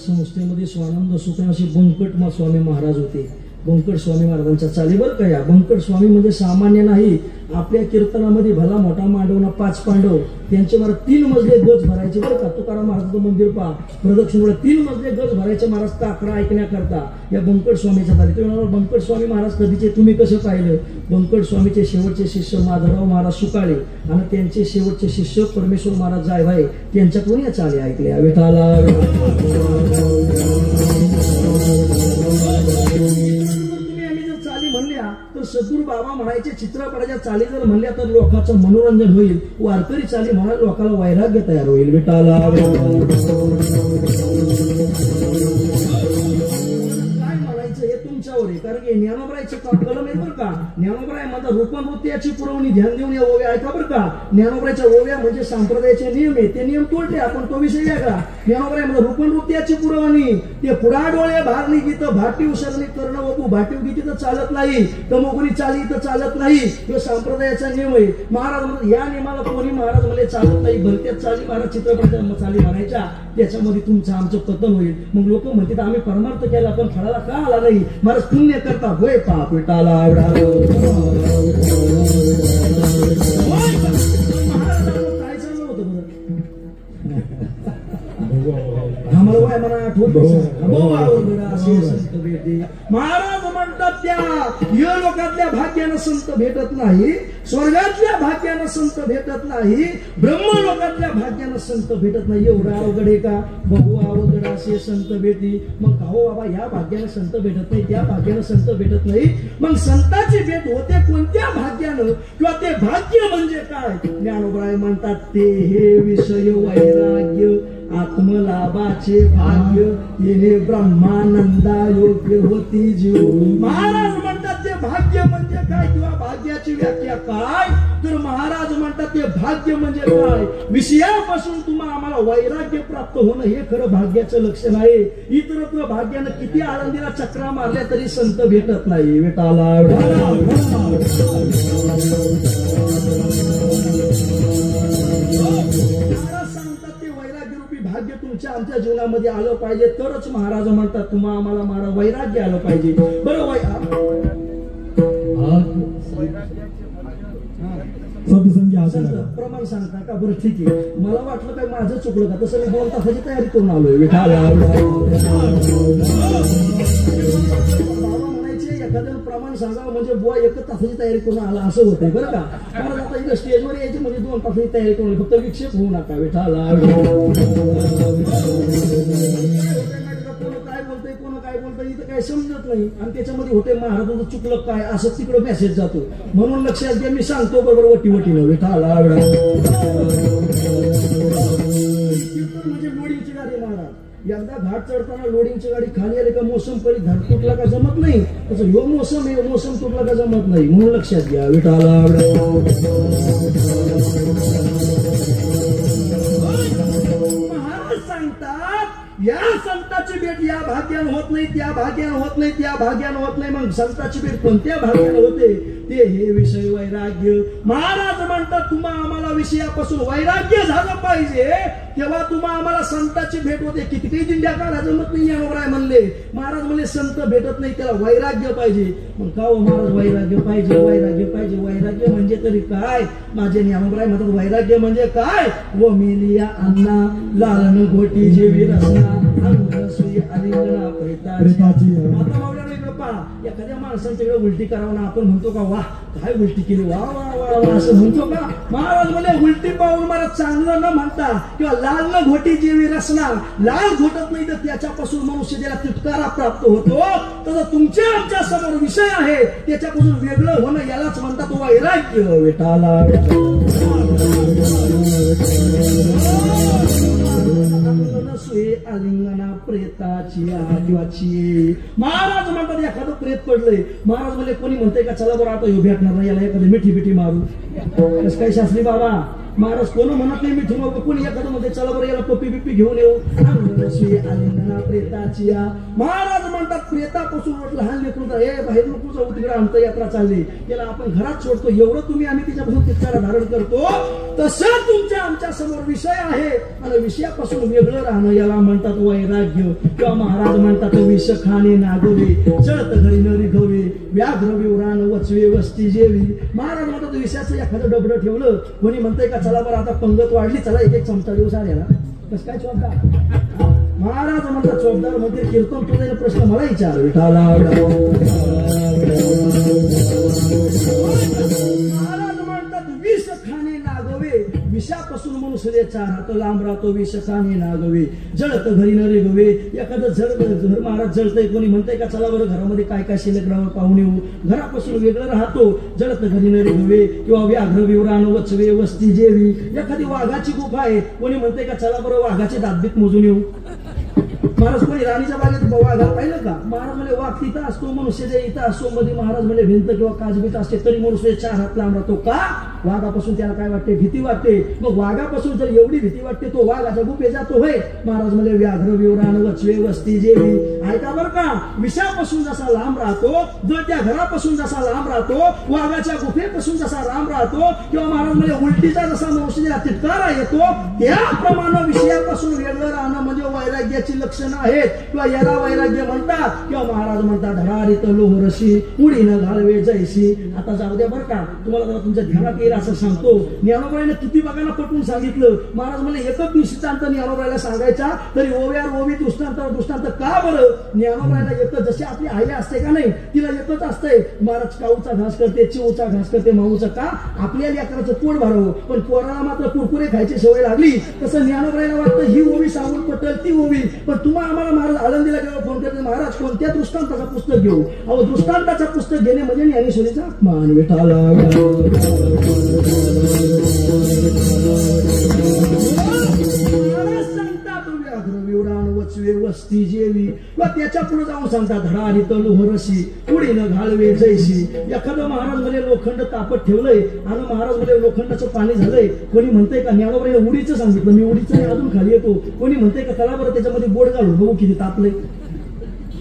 Speaker 1: संस्थेमध्ये स्वानंद सुखाशी बंकट स्वामी महाराज होते. बंकट स्वामी महाराजांच्या चाली बरं का. या बंकट स्वामी म्हणजे सामान्य नाही. आपल्या कीर्तनामध्ये भला मोठा मांडवना 5 पांडव त्यांचे मला 3 मजले गज भरायचे बरं का. तुकाराम महाराजांचं मंदिर पहा प्रदक्षिणेला 3 मजले गज भरायचे महाराज काकडा ऐकण्याकरता या बंकट स्वामीच्या चाली. तुम्ही बंकट स्वामी महाराज कधीचे तुम्ही कसं पाहिलं. बंकट स्वामीचे शेवटचे शिष्य माधवराव महाराज सुकाळे आणि त्यांचे शेवटचे शिष्य परमेश्वर महाराज जायभाई त्यांच्याकडून या चाली ऐकल्या. विठाला तर सद्गुरू बाबा म्हणायचे चित्रपटाच्या चाली जर म्हणल्या तर लोकांचं मनोरंजन होईल. वारकरी चाली म्हणा लोकांना वैराग्य तयार होईल. विठाला काय म्हणायचं हे तुमच्यावर आहे. कारण की ज्ञानोबरायचं कलम आहे बरं का. ज्ञानोबराय म्हणतात रूपनृत्याची पुरवणी ध्यान देऊन या ओव्या ऐका बरं का. ज्ञानोबरायच्या ओव्या म्हणजे संप्रदायाचे नियम आहे. ते नियम तोडले आपण तो विषय वेगळा. ज्ञानोबराय म्हणजे रूपनृत्याची पुरवणी ते पुढा डोळे भारली गीत भाटीव शरणी कर्ण वपू भाटीव गीती तर चालत नाही. तमोगुणी चाली तर चालत नाही. तो संप्रदायाचा नियम आहे. महाराज म्हणतात या नियमाला कोणी महाराज मला चालत नाही. भलत्यात चाली महाराज चित्रपटाच्या चाली म्हणायच्या त्याच्यामध्ये तुमचं आमचं पतन होईल. मग लोक म्हणतात आम्ही परमार्थ केला पण फळाला का आला नाही. महाराज पुण्य करता होय पाप विटाला महाराज म्हणतात त्या या लोकातल्या भाग्यानं संत भेटत नाही. स्वर्गातल्या भाग्यानं संत भेटत नाही. ब्रह्म लोकातल्या भाग्यानं संत भेटत नाही. एवढा अवघड आहे का. बघू अवघड असे संत भेटी. मग हो बाबा या भाग्यानं संत भेटत नाही त्या भाग्यानं संत भेटत नाही. मग संताची भेट होते कोणत्या भाग्यानं किंवा ते भाग्य म्हणजे काय. ज्ञानोबराय म्हणतात ते हे विषय वैराग्य आत्मलाभाचे भाग्य येणे ब्रह्मानंदा योग्य होती जीव. महाराज म्हणतात ते भाग्य म्हणजे काय किंवा भाग्याची व्याख्या काय. तर महाराज म्हणतात ते भाग्य म्हणजे काय. विषयापासून तुम्हाला आम्हाला वैराग्य प्राप्त होणं हे खरं भाग्याचं लक्षण आहे. इतरत्र भाग्यानं किती आळंदीला चक्रा मारल्या तरी संत भेटत नाही. वेटाला भाग्य तुमच्या आमच्या जीवनामध्ये आलं पाहिजे तरच महाराज म्हणतात तुम्हा आम्हाला महाराज वैराग्य आलं पाहिजे. बरं प्रमाण सांगता का. बरं ठीक आहे. मला वाटलं काय माझं चुकलं का. तसं मी 2 तासाची तयारी करून आलोय. एखाद्याला प्रमाण सांगावं म्हणजे बुवा 1 तासाची तयारी करून आला असं होतंय बरं का. कारण आता इथं स्टेजवर यायची म्हणजे 2 तासाची तयारी करून फक्त विक्षेप होऊ नका. विठाला काय बोलतंय कोण काय बोलतंय इथं काही समजत नाही. आणि त्याच्यामध्ये होते महाराजांचं चुकलं काय असं तिकडे मेसेज जातो. म्हणून लक्षात घ्या मी सांगतो बरोबर वटीवटीनं. विठाला म्हणजे लोडिंगची गाडी महाराज. एकदा घाट चढताना लोडिंगची गाडी खाली आली का मोसम कधी घाट तुटला का जमत नाही. तसं ह्यो मोसम आहे मोसम तुटला का जमत नाही. म्हणून लक्षात घ्या. विठाला महाराज सांगतात या संताची भेट या भाग्यानं होत नाही त्या भाग्यानं होत नाही त्या भाग्यानं होत नाही. मग संताची भेट कोणत्या भाग्यानं होते ते हे विषय वैराग्य. महाराज म्हणतात तुम्हा आम्हाला विषयापासून वैराग्य झालं पाहिजे तेव्हा तुम्हा आम्हाला संताची भेट होते. किती दिंड्या काढा जमत नाही. ज्ञानोबराय म्हणले. महाराज म्हणले संत भेटत नाही त्याला वैराग्य पाहिजे. मग का हो महाराज वैराग्य पाहिजे वैराग्य पाहिजे. वैराग्य म्हणजे तरी काय. माझे ज्ञानोबराय म्हणतात वैराग्य म्हणजे काय. व मेलिया अन्ना लालन घोटी जेवी रसना अंगनसुई आलिंगना प्रेताची. आता मावल्यानं इकडे पहा, एखाद्या माणसांच्या इकडे उलटी करावं ना आपण म्हणतो का वाह काय उलटी केली, वा वा वा वा असं म्हणतो का? महाराज म्हणजे उलटी पाहून मला चांगलं न म्हणता किंवा लाल न घोटी जेवी रसना, लाल घोटत नाही तर त्याच्यापासून मनुष्य ज्याला तिटकारा प्राप्त होतो, तर तुमच्या आमच्या समोर विषय आहे त्याच्यापासून वेगळं होणं यालाच म्हणतात वैराग्य. विठाला आलिंगना प्रेताची आदिवाची. महाराज म्हणतात एखादं प्रेत पडलंय, महाराज म्हणजे कोणी म्हणतंय का चला बरं आता ह्यो भेटणार नाही, याला एखादं मिठी बिठी मारू. कसं काय शास्त्री बाबा, महाराज कोण म्हणत नाही मिठी मारू, कोणी एखादं मध्ये चला बरं याला पप्पी बिप्पी घेऊन येऊ. आलिंगना प्रेताची. महाराज म्हणतात प्रेतापासून लहान लेकरू बाहेर नको जाऊ, तिकडे अंतयात्रा चालली, याला आपण घरात सोडतो, एवढं तुम्ही आम्ही तिच्यापासून तितकारा धारण करतो. तसं तुमच्या आमच्या समोर विषय आहे आणि विषयापासून वेगळं राहणं याला म्हणतात वैराग्य. किंवा महाराज म्हणतात विष खाणे नागवे, जळत घरी न रिघवे, व्याघ्र विवरान वचवे वस्ती जेवी. महाराज म्हणतात विषयाचं एखादं डबडं ठेवलं, कोणी म्हणतंय का चला बरं आता पंगत वाढली, चला एक एक चमचा दिवस आलेला. कसं काय चोपदार? महाराज म्हणतात चोपदार मध्ये कीर्तन तुझा प्रश्न मला विचार. विठाला महाराज म्हणतात विष खाणे नागवे, विषापासून मनुष्य चार हात लांब राहतो, विष खाणे नागवे, जळत घरी न रेगवे. एखादं घर महाराज जळतंय, कोणी म्हणतंय का चला बरं घरामध्ये काय काय शिल्लक राहावं पाहून येऊ, घरापासून वेगळं राहतो, जळत घरी न रेगवे. किंवा व्याघ्र विवरान वचवे वस्ती जेवी. एखादी वाघाची गुफा आहे, कोणी म्हणतंय का चला बरं वाघाचे दातबीत मोजून येऊ. महाराज कोणी राणीच्या बागेत वाघा पाहिलं का? महाराज म्हणजे वाघ तिथं असतो, मनुष्याच्या इथं असतो, मध्ये महाराज म्हणजे भिंत किंवा काजबीत असते, तरी मनुष्य चार हात लांब राहतो. का? वाघापासून त्याला काय वाटते? भीती वाटते. मग वाघापासून जर एवढी भीती वाटते तो वाघाच्या गुफे जातो होय. महाराज म्हणजे व्याघ्र विवरान वचवे वस्ती जेवी. ऐका बरं का, विषापासून जसा लांब राहतो, जर त्या घरापासून जसा लांब राहतो, वाघाच्या गुफेपासून जसा लांब राहतो, किंवा महाराज म्हणजे उलटीचा जसा मनुष्याला तिटकारा येतो, त्याप्रमाणे विषयापासून वेगळं राहणं म्हणजे वैराग्याची लक्षणं आहेत. किंवा याला वैराग्य म्हणतात. किंवा महाराज म्हणतात धडारीत लोहरशी, उडी न घालवे जैसी. आता जाऊ द्या बरं का, तुम्हाला तुमच्या ध्यानात येईल असं सांगतो. ज्ञानोबाईने किती बघायला पटवून सांगितलं. महाराज म्हणजे एकच निश्चितांत ज्ञानोबाईला सांगायचा, तरी ओव्यार ओवी दृष्टांत दृष्टांत का बरं? ज्ञानोबाईला येतं, जशी आपली आई असते का नाही, तिला एकच असतंय. महाराज काऊचा घास करते, चिवचा घास करते, माऊचा का? आपल्या लेकराचं पोट भरावं, पण पोराला मात्र कुरकुरे खायची सवय लागली. तसं ज्ञानोबाईला वाटतं ही ओवी सांगून पटल ती ओवी. पण तुम्हाला आम्हाला महाराज आळंदीला जेव्हा फोन करते, महाराज कोणत्या दृष्टांताचं पुस्तक घेऊ? अहो दृष्टांताचं पुस्तक घेणे म्हणजे ज्ञानेश्वरीचा अपमान. विठाला सांगतात व्याघ्र विवरान वचवे वस्ती जेवी. व त्याच्या पुढे जाऊन सांगतात धडारीत लोहरशी, उडी न घालवे जैसी. एखादं महाराज मध्ये लोखंड तापत ठेवलंय आणि महाराज मध्ये लोखंडाचं पाणी झालंय. कोणी म्हणतंय का ज्ञानोबाईने उडीचं सांगितलं, मी उडीचं नाही अजून खाली येतो. कोणी म्हणतंय का चला बरं त्याच्यामध्ये बोट घालून बघू किती तापलंय.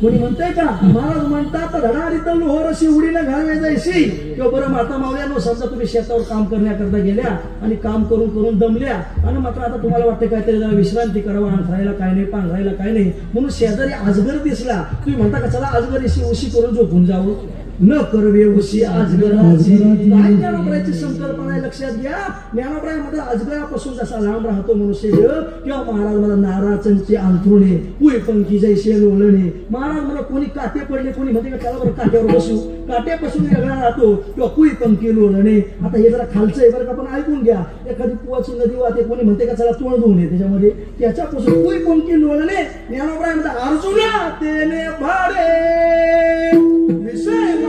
Speaker 1: कोणी म्हणतंय का? महाराज म्हणतात धडारीत लोहरशी, उडी न घालवे जैसी. किंवा बरं माता मावल्यानो, समजा तुम्ही शेतावर काम करण्याकरता गेल्या आणि काम करून करून दमल्या आणि मात्र आता तुम्हाला वाटतं काहीतरी जरा विश्रांती करावं, अंथरायला काय नाही, पांघरायला काय नाही, म्हणून शेजारी आजगर दिसला. तुम्ही म्हणता का चला आजगर उशी करून झोपून जावं. न करवे उशी आजगराची. काय ज्ञानोबाईची संकल्पना आहे लक्षात घ्या. ज्ञानोबाई मध्ये आजगरापासून जसा लांब राहतो मनुष्य, किंवा महाराज मला नाराचंचे अंथरुणे, पुई पंखी जैसे लोळणे. महाराज मला कोणी काटे पडले, कोणी म्हणते का त्याला बरं काट्यावर बसू, काट्यापासून वेगळा राहतो. किंवा पुई पंखी लोळणे. आता हे जरा खालचं आहे बरं का, पण ऐकून घ्या. एखादी पुवाची नदी वाहते, कोणी म्हणते का चला तोंड धुवून त्याच्यामध्ये, त्याच्यापासून पुई पंखी लोळणे. ज्ञानोबाई म्हणतात अर्जुना तेने भाडे विषय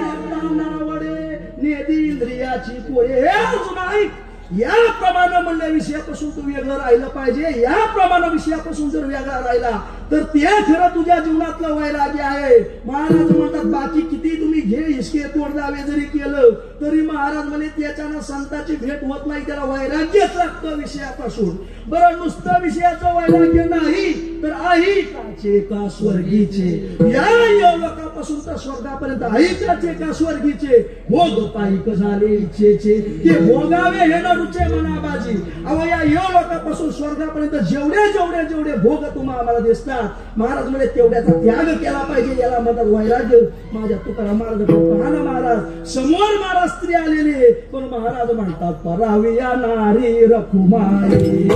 Speaker 1: नेदी इंद्रियाची पोळे. हे अर्जुना ऐक, याप्रमाणे म्हणल्या विषयापासून तू वेगळं राहिलं पाहिजे. याप्रमाणे विषयापासून जर वेगळा राहिला तर ते खरं तुझ्या जीवनातलं वैराग्य आहे. महाराज म्हणतात बाकी किती तुम्ही घे हिसके तोड दावे जरी केलं तरी महाराज म्हणे त्याच्यानं संताची भेट होत नाही, त्याला वैराग्यच लागतं विषयापासून. बरं नुसतं विषयाचं वैराग्य नाही तर अहिकाचे का स्वर्गीचे, या योगापासून तर स्वर्गापर्यंत अहिकाचे का स्वर्गीचे भोग पाईक झाले इच्छेचे, ते भोगावे हे न रुचे मनाबाजी. अहो या योगापासून स्वर्गापर्यंत जेवढे जेवढे जेवढे भोग तुम्हाला आम्हाला दिसतात, महाराज म्हणजे तेवढ्याचा त्याग केला पाहिजे, याला म्हणतात वैराग्य. माझ्या तुकाराम महाराज पाहना महाराज समोर महाराज स्त्री आलेले, पण महाराज म्हणतात परावी या नारी रखुमाई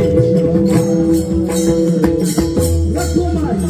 Speaker 1: रखुमाई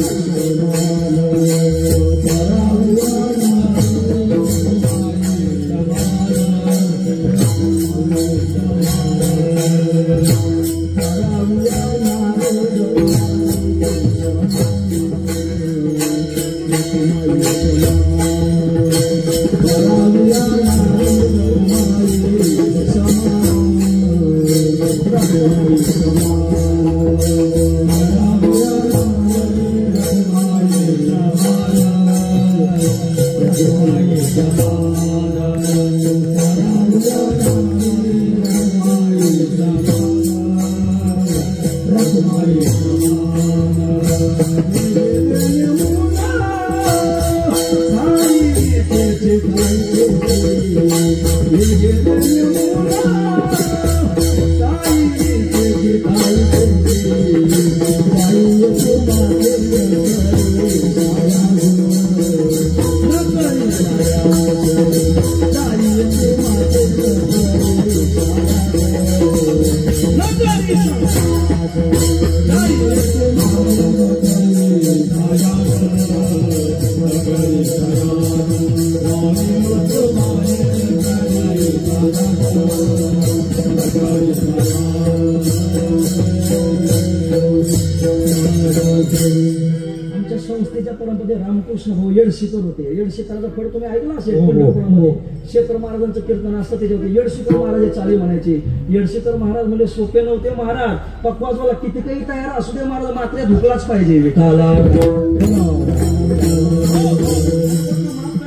Speaker 1: आमच्या संस्थेच्या परंपरेत रामकृष्ण भाऊ येडशीकर होते. येडशीकराचा फड तुम्ही ऐकला असेल पंढरपुरामध्ये शेखर महाराजांचं कीर्तन असतं त्याच्यावर येडशीकर महाराज हे चाली म्हणायचे. येडशीकर महाराज म्हणजे सोपे नव्हते महाराज. पक्वाजवाला किती काही तयार असू दे महाराज मात्र धुकलाच पाहिजे विठाला.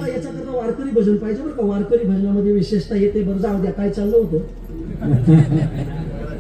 Speaker 1: याच्याकरता वारकरी भजन पाहिजे बरं का. वारकरी भजनामध्ये विशेषता येते. बरं जाऊ द्या काय चाललं होतं.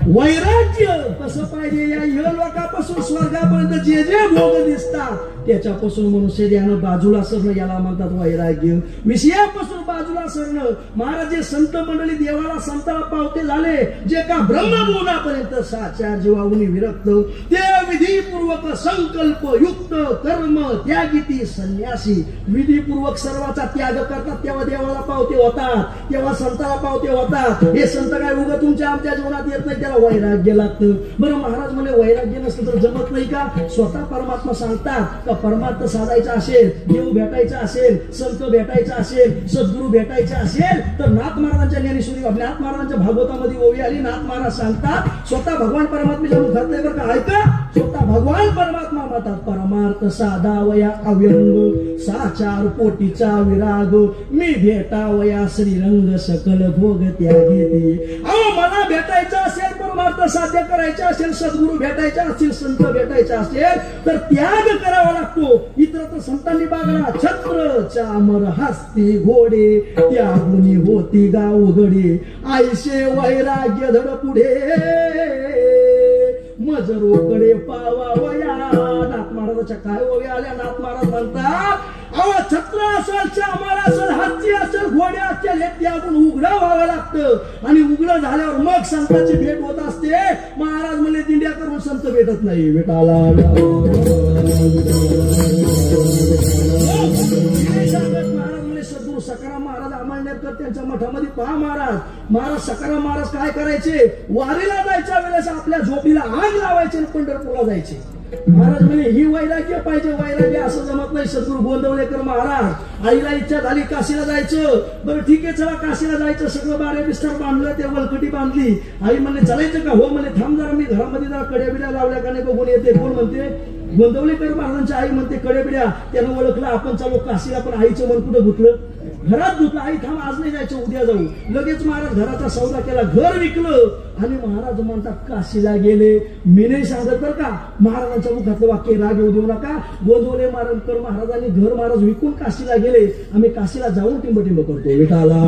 Speaker 1: वैराग्य कसं पाहिजे. या इहलोकापासून स्वर्गापर्यंत जे जे भोग दिसतात त्याच्यापासून मनुष्य ध्यान बाजूला सरणं याला म्हणतात वैराग्य. विषयापासून बाजूला सरणं. महाराज जे संत मंडळी देवाला संताला पावते झाले जे का ब्रह्मभुवनापर्यंत साचार जीवाहून विरक्त ते विधीपूर्वक संकल्प युक्त कर्म त्यागिती संन्यासी. विधीपूर्वक सर्वाचा त्याग करतात तेव्हा देवाला पावते होतात. तेव्हा संताला पावते होतात. हे संत काय उगा तुमच्या आमच्या जीवनात येत नाही. त्याला वैराग्य लागतं. बरं महाराज म्हणे वैराग्य नसलं तर जमत नाही का. स्वतः परमात्मा सांगतात का परमात्मा साधायचा असेल देव भेटायचा असेल संत भेटायचा असेल सद्गुरू भेटायचा असेल तर नाथ महाराजांच्या ज्ञानेश्वरी नाथ महाराजांच्या भागवतामध्ये ओवी आली. नाथ महाराज सांगतात स्वतः भगवान परमात्म्याच्या मुखात नाही बरं का. ऐका स्वतः भगवान परमात्मा म्हणतात परमार्थ साधावया अव्यंग साचार पोटीचा विराग मी भेटावया श्रीरंग सकल भोग त्यागी. अहो मला भेटायचं असेल परमार्थ साध्य करायचे असेल सद्गुरू भेटायचे असतील संत भेटायचे असेल तर त्याग करावा लागतो. इतर तर संतांनी बागला छत्र चामर हस्ती घोडे त्यागुनी होती गाव घडे आयशे वैराग्य धड पुढे मजरोकडे पावावया. नाथ महाराजाच्या काय ओवी आल्या. नाथ महाराज म्हणतात अहो छत्र असेल चामर असेल हत्ती असेल घोडे असेल हे त्यागून उघडं व्हावं लागतं. आणि उघडं झाल्यावर मग संतांची भेट होत असते. महाराज म्हणले दिंड्या करून संत भेटत नाही. भेटाला सद्गुरू सकाराम महाराज अमळनेरकर त्यांच्या मठामध्ये पहा महाराज सकाराम महाराज काय करायचे. वारीला जायच्या वेळेस आपल्या झोपीला आग लावायचे आणि पंढरपूरला जायचे. महाराज म्हणे ही वैराग्य पाहिजे. वैराग्य असं जमत नाही. सद्गुरू गोंदवलेकर महाराज आईला इच्छा झाली काशीला जायचं. बरं ठीक आहे चला काशीला जायचं. सगळं बारे बिस्तार बांधलं ते वलकटी बांधली. आई म्हणले चालायचं का. हो म्हणले थांब जरा मी घरामध्ये जरा कड्या बिड्या लावल्या का नाही बघून येते. कोण म्हणते गोंदवलेकर महाराजांची आई म्हणते कड्या बिड्या. त्यानं ओळखलं आपण चालू काशीला. पण आईचं मन कुठं गुतलं घरात गुतलं. आई थांब आज नाही जायचं उद्या जाऊ. लगेच महाराज घराचा सौदा केला घर विकलं आणि महाराज म्हणतात काशीला गेले. मी नाही सांगत बरं का. महाराजांच्या मुखातलं वाक्य राग येऊ देऊ नका. गोंदवलेकर महाराजांनी घर महाराज विकून काशीला गेले. आम्ही काशीला जाऊन टिंबटिंब करतो. विठाला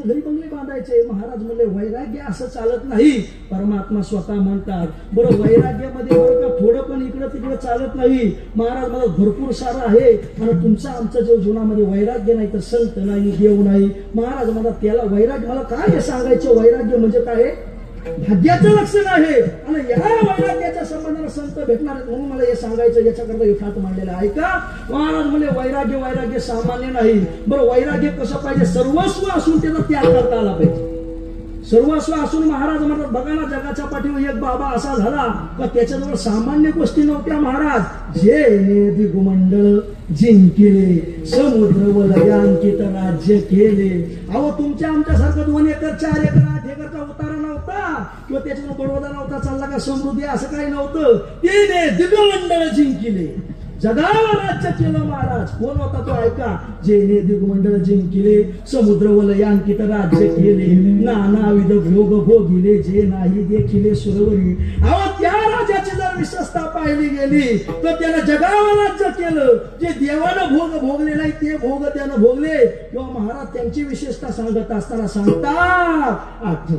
Speaker 1: घरी बंगले बांधायचे. महाराज म्हणले वैराग्य असं चालत नाही. परमात्मा स्वतः म्हणतात बरं वैराग्यामध्ये बरं का थोडं पण इकडं तिकडं चालत नाही. महाराज मला भरपूर सारं आहे आणि तुमचा आमच्या जीवनामध्ये वैराग्य नाही तर संत नाही देव नाही. महाराज मला त्याला वैराग्य मला काय सांगायचं. वैराग्य म्हणजे काय भाग्याचं लक्षण आहे आणि या वैराग्याच्या संबंधाने संत भेटणार म्हणून मला हे सांगायचं. याच्याकरता यथार्थ मांडलेलं आहे का. महाराज म्हणजे वैराग्य सामान्य नाही. बरं वैराग्य कसं पाहिजे सर्वस्व असून त्याचा त्याग करता आला पाहिजे. सर्वस्व असून महाराज म्हणतात बघा ना, जगाच्या पाठीवर एक बाबा असा झाला का त्याच्याजवळ सामान्य गोष्टी नव्हत्या महाराज. जे दिगमंडळ जिंकिले, समुद्र वलयांकित राज्य केले. अहो तुमच्या आमच्यासारखं 2 एकर 4 एकर 8 एकरचा उतारा नव्हता किंवा त्याच्यावर बडवदा नव्हता चालला का समृद्धी असं काही नव्हतं. तिने दिगमंडळ जिंकिले, जगावर राज्य केलं महाराज. कोण होता तो ऐका. जेने दिगमंडळ जिंकिले, समुद्र वलयांकित राज्य केले, नानाविध भोग भोगिले, जे नाही देखिले सुरवरी. अहो त्या राजाची जर विशेषता पाहिली गेली तर त्यानं जगावर राज्य केलं. जे देवानं भोग भोगले नाही ते भोग त्यानं भोगले. किंवा महाराज त्यांची विशेषता सांगत असताना सांगतात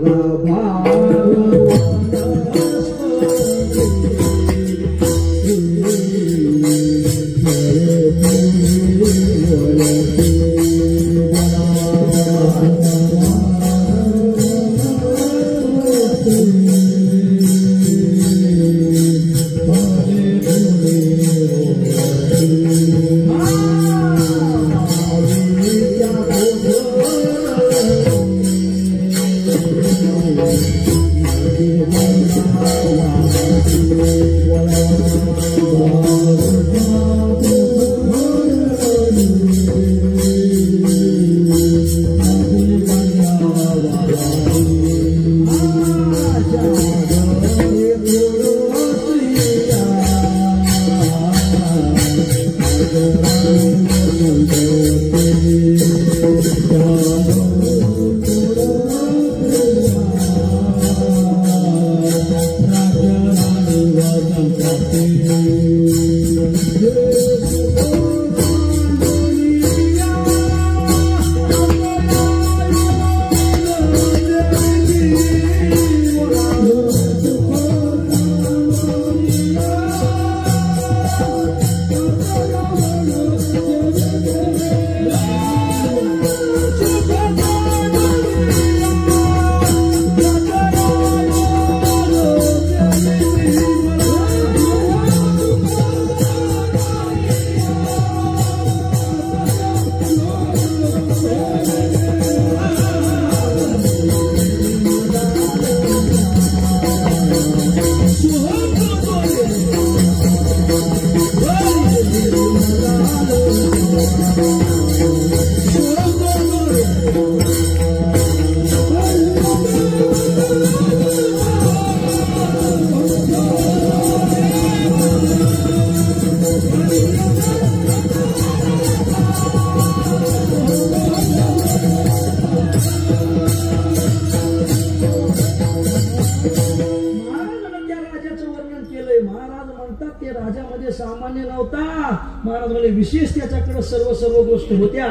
Speaker 2: सर्व गोष्ट होत्या.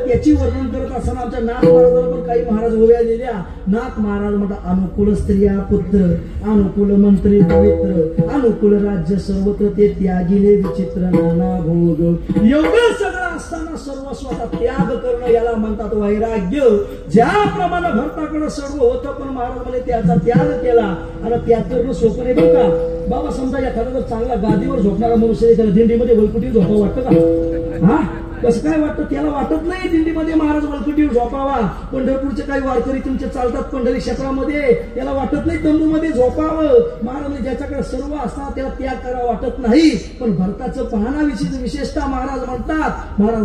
Speaker 2: त्याची वर्णन करत असताना आमच्या नाथ महाराजांना पण काही महाराज ओव्या दिल्या. नाथ महाराज म्हणतात अनुकूल स्त्रिया पुत्र, अनुकूल मंत्री पवित्र, अनुकूल राज्य सर्वत्र ते त्यागिले विचित्र नाना भोग. एवढं सगळं असताना सर्व स्वतः त्याग करणं याला म्हणतात वैराग्य. ज्याप्रमाणे भरताकडे सर्व होतं पण महाराज म्हणजे त्याचा त्याग केला. आणि त्याग करणं सोपं नाही बरं का बाबा. समजा एखादा जर चांगला गादीवर झोपणारा मनुष्य त्याला दिंडीमध्ये वलकुटी झोपावं वाटतं का? हा कसं काय वाटतं? त्याला वाटत नाही दिंडीमध्ये महाराज वलकुटीवर झोपावा. पंढरपूरचे काही वारकरी तुमचे चालतात पंढरी क्षेत्रामध्ये, त्याला वाटत नाही तंबूमध्ये झोपावं. महाराज ज्याच्याकडे सर्व असतात त्याला त्याग करावा वाटत नाही. पण भरताचं पाहण्याविषयी विशेषतः महाराज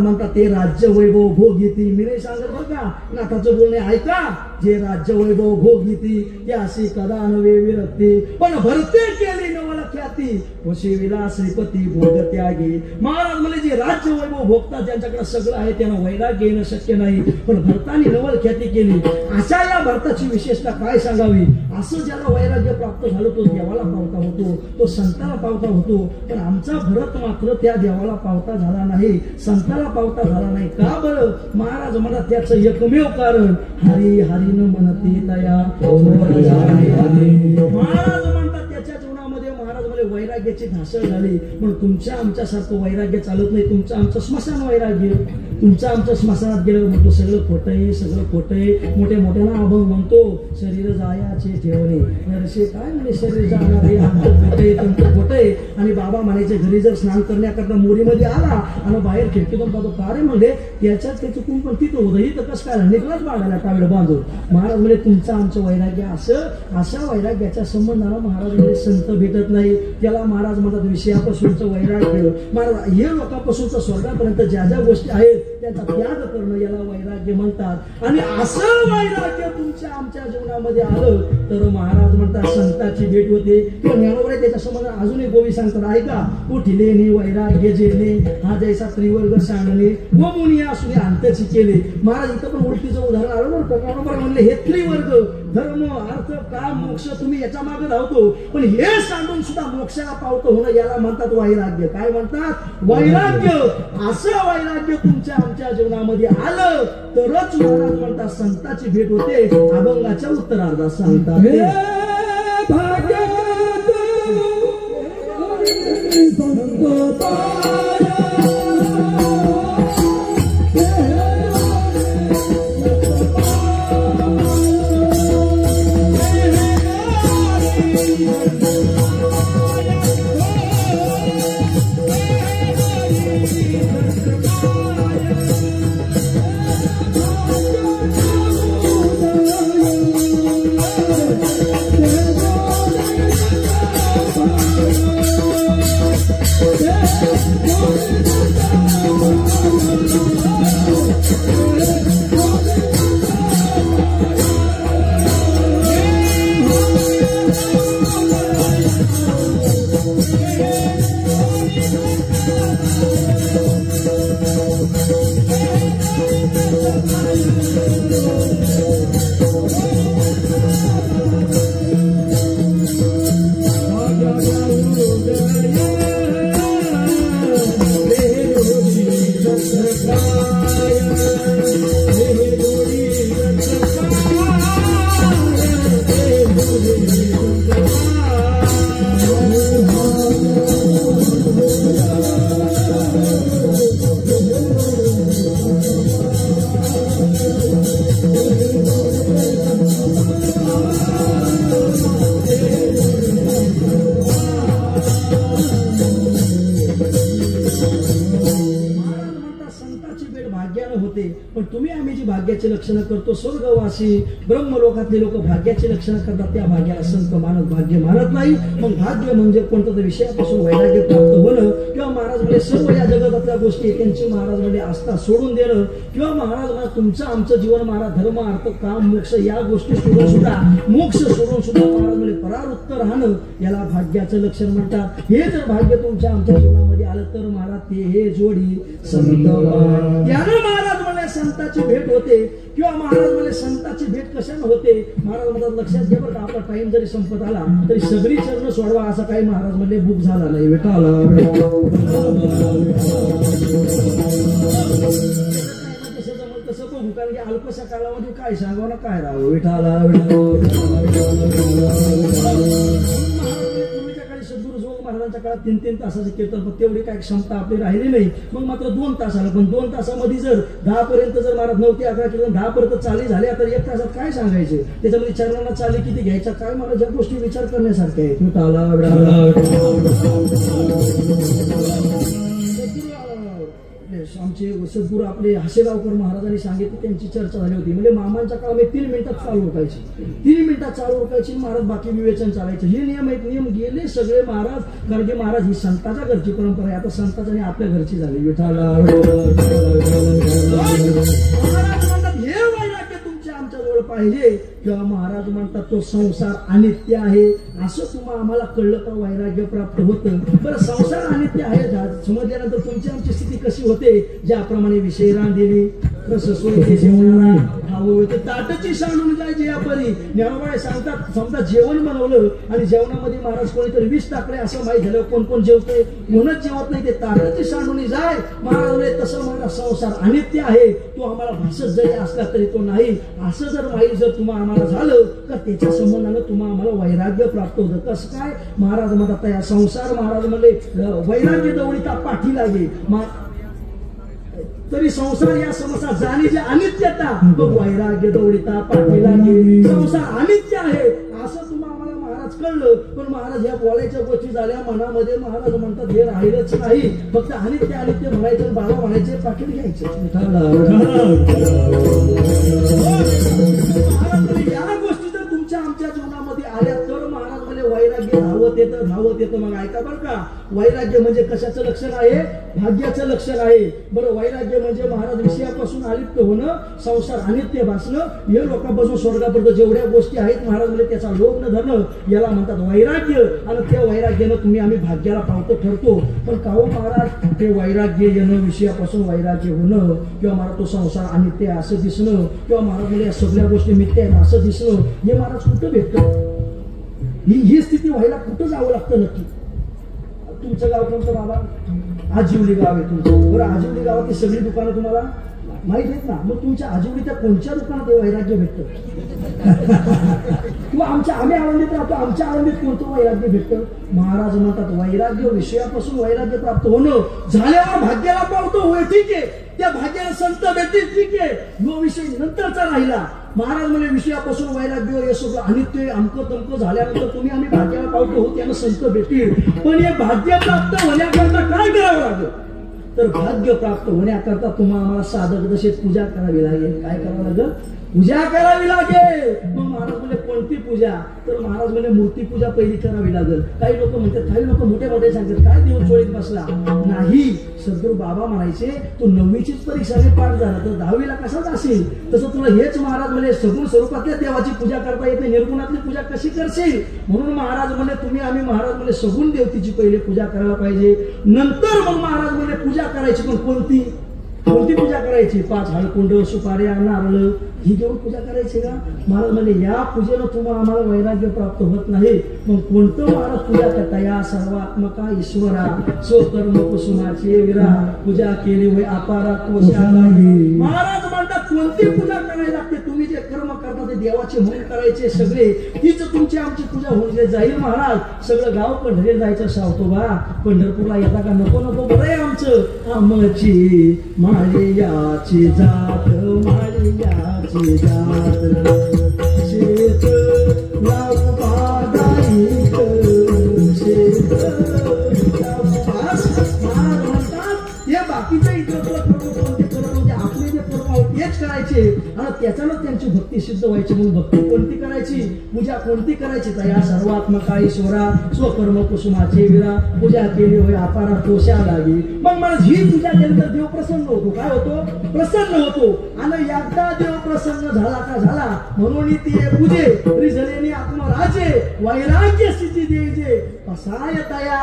Speaker 2: म्हणतात ते राज्य वैभव भोग येते. मी नाही सांगत बरं का, नाथाचं बोलणे ऐका. जे राज्य वैभव भोग येते ते असे कदा नवे विरक्ती, पण भरते केली नवल ख्याती, वशी विलास श्रीपती भोग त्यागी. महाराज म्हणजे जे राज्य वैभव भोगतात ज्यांच्याकडे सगळं आहे त्यांना वैराग्य येणं शक्य नाही. पण भरताने नवल ख्याती केली. अशा या भरताची विशेषता काय सांगावी. असं ज्याला वैराग्य प्राप्त झालं तो देवाला पावता होतो, तो संताला पावता होतो. पण आमचा भरत मात्र त्या देवाला पावता झाला नाही, संताला पावता झाला नाही. का बरं? महाराज म्हणतात त्याचं एकमेव कारण हरी हरी न म्हणते तया. महाराज म्हणतात त्याच्या जीवनामध्ये महाराज म्हणजे वैराग्याची धासळ झाली. पण तुमच्या आमच्यासारखं वैराग्य चालत नाही. तुमचं आमचं स्मशान वैराग्य. तुमचं आमच्या स्मशानात गेलं म्हणतो सगळं खोटं आहे, सगळं खोटं आहे. मोठ्या मोठ्याला अभंग म्हणतो शरीर जायाचे ठेवणे नरसे काय म्हणजे शरीर जाणारे आहे तंत्र खोट आहे. आणि बाबा म्हणायचे घरी जर स्नान करण्याकरता मोरीमध्ये आला आणि बाहेर खिडकीतून पाहतो कारे म्हणले त्याच्यात ते चुकून पण तिथं होतं ही तर कसं काय निघलाच बाळाला टावेल बांधून. महाराज म्हणजे तुमचं आमचं वैराग्य अशा वैराग्याच्या संबंधाला महाराज म्हणजे संत भेटत नाही. त्याला महाराज म्हणतात विषयापासूनचं वैराग्य. महाराज हे लोकांपासूनचं स्वर्गापर्यंत ज्या ज्या गोष्टी आहेत त्यांचा त्याग करणं याला वैराग्य म्हणतात. आणि असं वैराग्य तुमच्या आमच्या जीवनामध्ये आलं तर महाराज म्हणतात संताची भेट होते. किंवा ज्ञानोबा त्याच्या संबंधात अजूनही गोवी सांगतात ऐका उठले नि वैराग्य जेणे हा जैसा त्रिवर्ग सांगणे व मुनी असुने अंतची केले. महाराज इथं पण ओळखीचं उदाहरण आलं ना ज्ञानोबा म्हणले हे त्रिवर्ग धर्म अर्थ काम मोक्ष तुम्ही याच्या मागे धावतो पण हे सांगून सुद्धा मोक्षाला पावतो होणं याला म्हणतात वैराग्य. काय म्हणतात वैराग्य. असं वैराग्य तुमच्या आमच्या जीवनामध्ये आलं तरच महाराज म्हणतात संताची भेट होते. अभंगाच्या उत्तरार्धात सांगतात पण तुम्ही आम्ही जी भाग्याची लक्षणं करतो स्वर्गवासी ब्रह्मलोकातले लोक भाग्याची लक्षणं करतात त्या भाग्याला संत मानत भाग्य मानत नाही. मग भाग्य म्हणजे कोणत्या तरी विषयापासून वैराग्य प्राप्त होणं किंवा महाराज म्हणजे सर्व या जगतातल्या गोष्टी त्यांची महाराज म्हणजे आस्था सोडून देणं किंवा महाराज म्हणजे तुमचं आमचं जीवन महाराज धर्म अर्थ काम मोक्ष या गोष्टी सोडून सुद्धा मोक्ष सोडून सुद्धा महाराज म्हणजे परावृत्त राहणं याला भाग्याचं लक्षण म्हणतात. हे जर भाग्य तुमच्या आमच्या जीवनामध्ये आलं तर महाराज ते हे जोडी संत त्यानं महाराज म्हणजे संताची भेट होते किंवा महाराज म्हणजे संताची भेट कशाने होते. महाराज म्हणतात लक्षात घ्या बरं का आपला टाइम जरी संपत आला तरी सगळी चरण सोडवा असं काही महाराज म्हणजे बुक झाला नाही. विठाला कसं बघू कारण की अल्पशा काळामध्ये काय सांगावं ना काय राहावं. विठाला महाराजांच्या काळात 3-3 तासाचे कीर्तन पण तेवढी काय क्षमता आपली राहिली नाही. मग मात्र 2 तासाला पण 2 तासामध्ये जर 10 पर्यंत जर महाराज 9 ते 11 कीर्तन 10 पर्यंत चाली झाले तर 1 तासात काय सांगायचे. त्याच्यामध्ये चरणांना चाली किती घ्यायच्या काय मला ज्या गोष्टी विचार करण्यासारख्या आहेत. आमचे सद्गुरू आपले हसेगावकर महाराजांनी सांगितले त्यांची चर्चा झाली होती. म्हणजे मामांच्या काळामध्ये 3 मिनिटात चालू रोखायची 3 मिनिटात चालू रोखायची महाराज बाकी विवेचन चालायचं. हे नियम आहेत. नियम गेले सगळे महाराज कारण की महाराज ही संताच्या घरची परंपरा आहे. आता संताच्या आणि आपल्या घरची झाली. विठाला हे वैराग्य तुमच्या आमच्या जवळ पाहिजे किंवा महाराज म्हणतात तो संसार अनित्य आहे असं तुम्हाला आम्हाला कळलं का वैराग्य प्राप्त होतं. बरं संसार अनित्य आहे समजल्यानंतर तुमची आमची स्थिती कशी होते. ज्याप्रमाणे विषय रांधेली ताटची सांडून जायची या परी ज्ञानोबा सांगतात. समजा जेवण बनवलं आणि जेवणामध्ये महाराज कोणीतरी 20 टाकले असं माहीत झालं कोण कोण जेवतंय म्हणूनच जेवत नाही ते ताटाची सांडून जाय. महाराज तसं मला संसार अनित्य आहे तो आम्हाला भासत जरी असला तरी तो नाही असं जर माहीत जर तुम्हाला आम्हाला झालं तर त्याच्या संबंधानं तुम्हाला आम्हाला वैराग्य प्राप्त होतं. कसं काय महाराज म्हणतात या संसार महाराज म्हणले वैराग्य दवडीता पाठी लागे तरी संसार या समस्या जाणीची अनित्यता वैराग्य दौडीता पाठी लागे. संसार अनित्य आहे असं तुम्हाला महाराज कळलं, पण महाराज ह्या बोलायच्या गोष्टी झाल्या मनामध्ये. महाराज म्हणतात हे राहिलंच नाही, फक्त अनित्य अनित्य म्हणायचं, बाबा म्हणायचे, पाकिट घ्यायचं. या गोष्टी जर तुमच्या आमच्या जीवनामध्ये आल्या तर महाराज म्हणजे वैराग्य धावत येतं. मग ऐका बरं का, वैराग्य म्हणजे कशाचं लक्षण आहे? भाग्याचं लक्षण आहे. बरं, वैराग्य म्हणजे महाराज विषयापासून अलिप्त होणं, संसार अनित्य भासणं, हे लोकांपासून स्वर्गापर्यंत जेवढ्या गोष्टी आहेत महाराज म्हणजे त्याचा लोभ न धरणं, याला म्हणतात वैराग्य. आणि त्या वैराग्यानं तुम्ही आम्ही भाग्याला पावतो ठरतो. पण का हो महाराज, ते वैराग्य येणं, विषयापासून वैराग्य होणं, किंवा महाराज तो संसार अनित्य असं दिसणं, किंवा महाराज म्हणजे या सगळ्या गोष्टी मिथ्या आहेत असं दिसणं, हे महाराज कुठं भेटतं? ही स्थिती व्हायला कुठं जावं लागतं नक्की? तुमचं गाव कोणतं बाबा? आजिवली गाव आहे तुमचं. बरं, आजिवली गावातली सगळी दुकानं तुम्हाला माहित आहेत ना? मग तुमच्या आजिवलीच्या कोणत्या दुकानात वैराग्य भेटतं? किंवा आम्ही आनंदीत राहतो, आमच्या आनंदीत कोणतं वैराग्य भेटतं? महाराज म्हणतात वैराग्य विषयापासून वैराग्य प्राप्त होणं, झाल्यावर भाग्याला पावतो, होय ठीक आहे, त्या भाग्याला संत भेटतील, ठीक आहे, जो विषय नंतरचा राहिला. महाराज म्हणजे विषयापासून वैराग्य, हे सगळं अनित्य अमकं तमकं झाल्यानंतर तुम्ही आम्ही भाग्याला पावतो, हो त्यानं संत भेटतील. पण हे भाग्य प्राप्त होण्याकरता काय करावं लागेल? तर भाग्य प्राप्त होण्याकरता तुम्हाला आम्हाला साधक जसे पूजा करावी लागेल. काय करावं लागेल? पूजा करावी लागेल. मग महाराज म्हणजे कोणती पूजा? तर महाराज म्हणजे मूर्ती पूजा पहिली करावी लागेल. काही लोक म्हणतात, काही लोक मोठे मोठे सांगतात, काय देव चोळीत बसला? नाही, सद्गुरू बाबा म्हणायचे, तू 9वीचीच परीक्षाने पाठ झाला तर 10वीला कसाच असेल? तसं तुला हेच महाराज म्हणजे सगुण स्वरूपातल्या देवाची पूजा करता येत नाही, निर्गुणातली पूजा कशी करशील? म्हणून महाराज म्हणजे तुम्ही आम्ही महाराज म्हणजे सगुण देवतेची पहिले पूजा करायला पाहिजे. नंतर मग महाराज म्हणजे पूजा करायची. पण कोणती पूजा करायची? 5 हळकुंड, सुपाऱ्या, नारळ ही घेऊन पूजा करायची का? महाराज म्हणजे या पूजेनं तुम्हाला आम्हाला वैराग्य प्राप्त होत नाही. मग कोणतं महाराज पूजा करता? या सर्वात्मका ईश्वरा स्वकर्म कुसुमाची विरा पूजा केली वय अपारा कोशाला. महाराज म्हणतात कोणती पूजा करायला लागते? तुम्ही जे कर्म करता ते देवाचे म्हणून करायचे सगळे, तीच तुमची आमची पूजा होऊन जाईल. महाराज सगळं गाव पंढरीला जायचं सावतो बा, पंढरपूरला येता का? नको नको, बरं आहे आमचं. आमची माळियाची जात, माळियाची जात, शेत लावू पादाईत, शेत लावू महाराज म्हणतात हे बाकीच्या इतर कोणते करत होते, आपले जे कर्म आहोत तेच करायचे आणि त्याच्यानं त्यांची भक्ती सिद्ध व्हायची. म्हणून भक्ती कोणती करायची? पूजा कोणती करायची? तर या सर्वात्मका ईश्वरा स्वकर्म कुसुमाचे विरा पूजा केली होय अपारा तोषा लागी. मग मला ही पूजा केल्यानंतर देव प्रसन्न होतो. काय होतो? प्रसन्न होतो. आणि एकदा देव प्रसन्न झाला का झाला, म्हणून ती पूजे रिझलेनी आत्मराजे वैराग्य सिद्धी द्यायचे कसाय तया.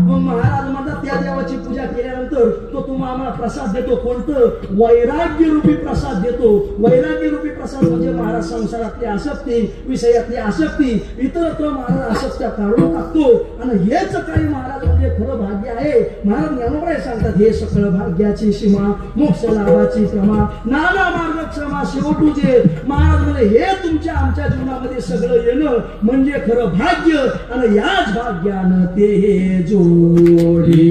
Speaker 2: मग महाराज म्हणतात त्या देवाची पूजा केल्यानंतर तो तुम्हाला आम्हाला प्रसाद देतो. कोणतं? वैराग्य रूपी प्रसाद देतो. वैराग्य रूपी प्रसाद म्हणजे महाराज संसारातली आसक्ती, विषयातली आसक्ती, इतरत्र महाराज आसक्त्या काढून टाकतो. आणि हेच काही महाराज म्हणजे खरं भाग्य आहे. महाराज ज्ञानोबा सांगतात हे सकळ भाग्याची सीमा, मोक्ष लाभाची क्रमा, नाना मार्ग क्षमा शेवटूचे. महाराज म्हणजे हे तुमच्या आमच्या जीवनामध्ये सगळं येणं म्हणजे खरं भाग्य. आणि याच भाग्यानं ते जोडी.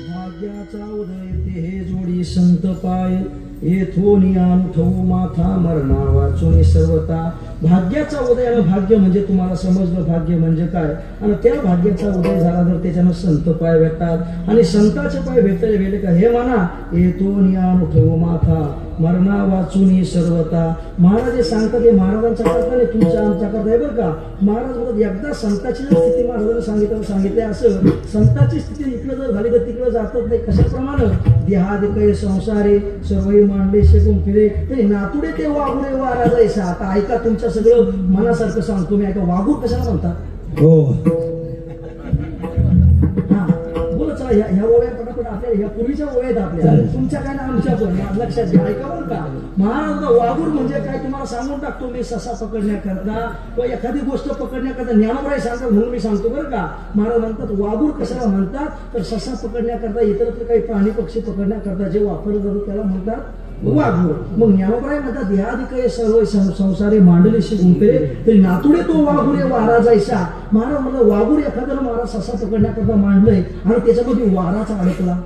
Speaker 1: भाग्याचा उदय संत पाय येथोनी अनुठवू माथा मरणा वाचून सर्वता. भाग्याचा उदय, भाग्य म्हणजे तुम्हाला समजलं भाग्य म्हणजे काय, आणि त्या भाग्याचा उदय झाला तर त्याच्यानं संत पाय भेटतात. आणि संताचे पाय भेटले गेले का हे म्हणा येथोनी अनुठवू माथा मरणा वाचून सर्वता. महाराज जे सांगतात हे महाराजांचा करता नाही, तुमच्या आमच्या करता आहे बरं का. महाराज म्हणतात एकदा संताची जर स्थिती महाराजांनी सांगितले असं संताची स्थिती इकडे जर झाली तर तिकडे जातच नाही. कशाप्रमाणे देहादिकय संसारे सर्वही मांडले शेकून फिरे तरी नातुडे ते वाघुरे वारा जायचा. आता ऐका तुमच्या सगळं मनासारखं सांगतो मी, ऐका वाघूर कशाला म्हणतात. हो हा बोला चला ह्या ओव्या पटापट आपल्या ह्या पूर्वीच्या ओव्यात आपल्या तुमच्या काय ना आमच्या पण लक्षात घ्या. ऐका बरं का महाराज वाघूर म्हणजे काय तुम्हाला सांगून टाकतो मी. ससा पकडण्याकरता किंवा एखादी गोष्ट पकडण्याकरता ज्ञानोबाई सांगतात म्हणून मी सांगतो बरं का. महाराज म्हणतात वाघूर कशाला म्हणतात तर ससा पकडण्याकरता इतरत्र काही प्राणी पक्षी पकडण्याकरता जे वापरलं जातं त्याला म्हणतात वाघूर. मग ज्ञानोबाई म्हणतात देहादिकय सर्व संसारे मांडलेशी गुंफेरे तरी नातुडे तो वाघुरे वारा जायचा. महाराज म्हणतात वाघूर एखाद्याला महाराज ससा पकडण्याकरता मांडलंय आणि त्याच्यामध्ये वाराचा अडकला.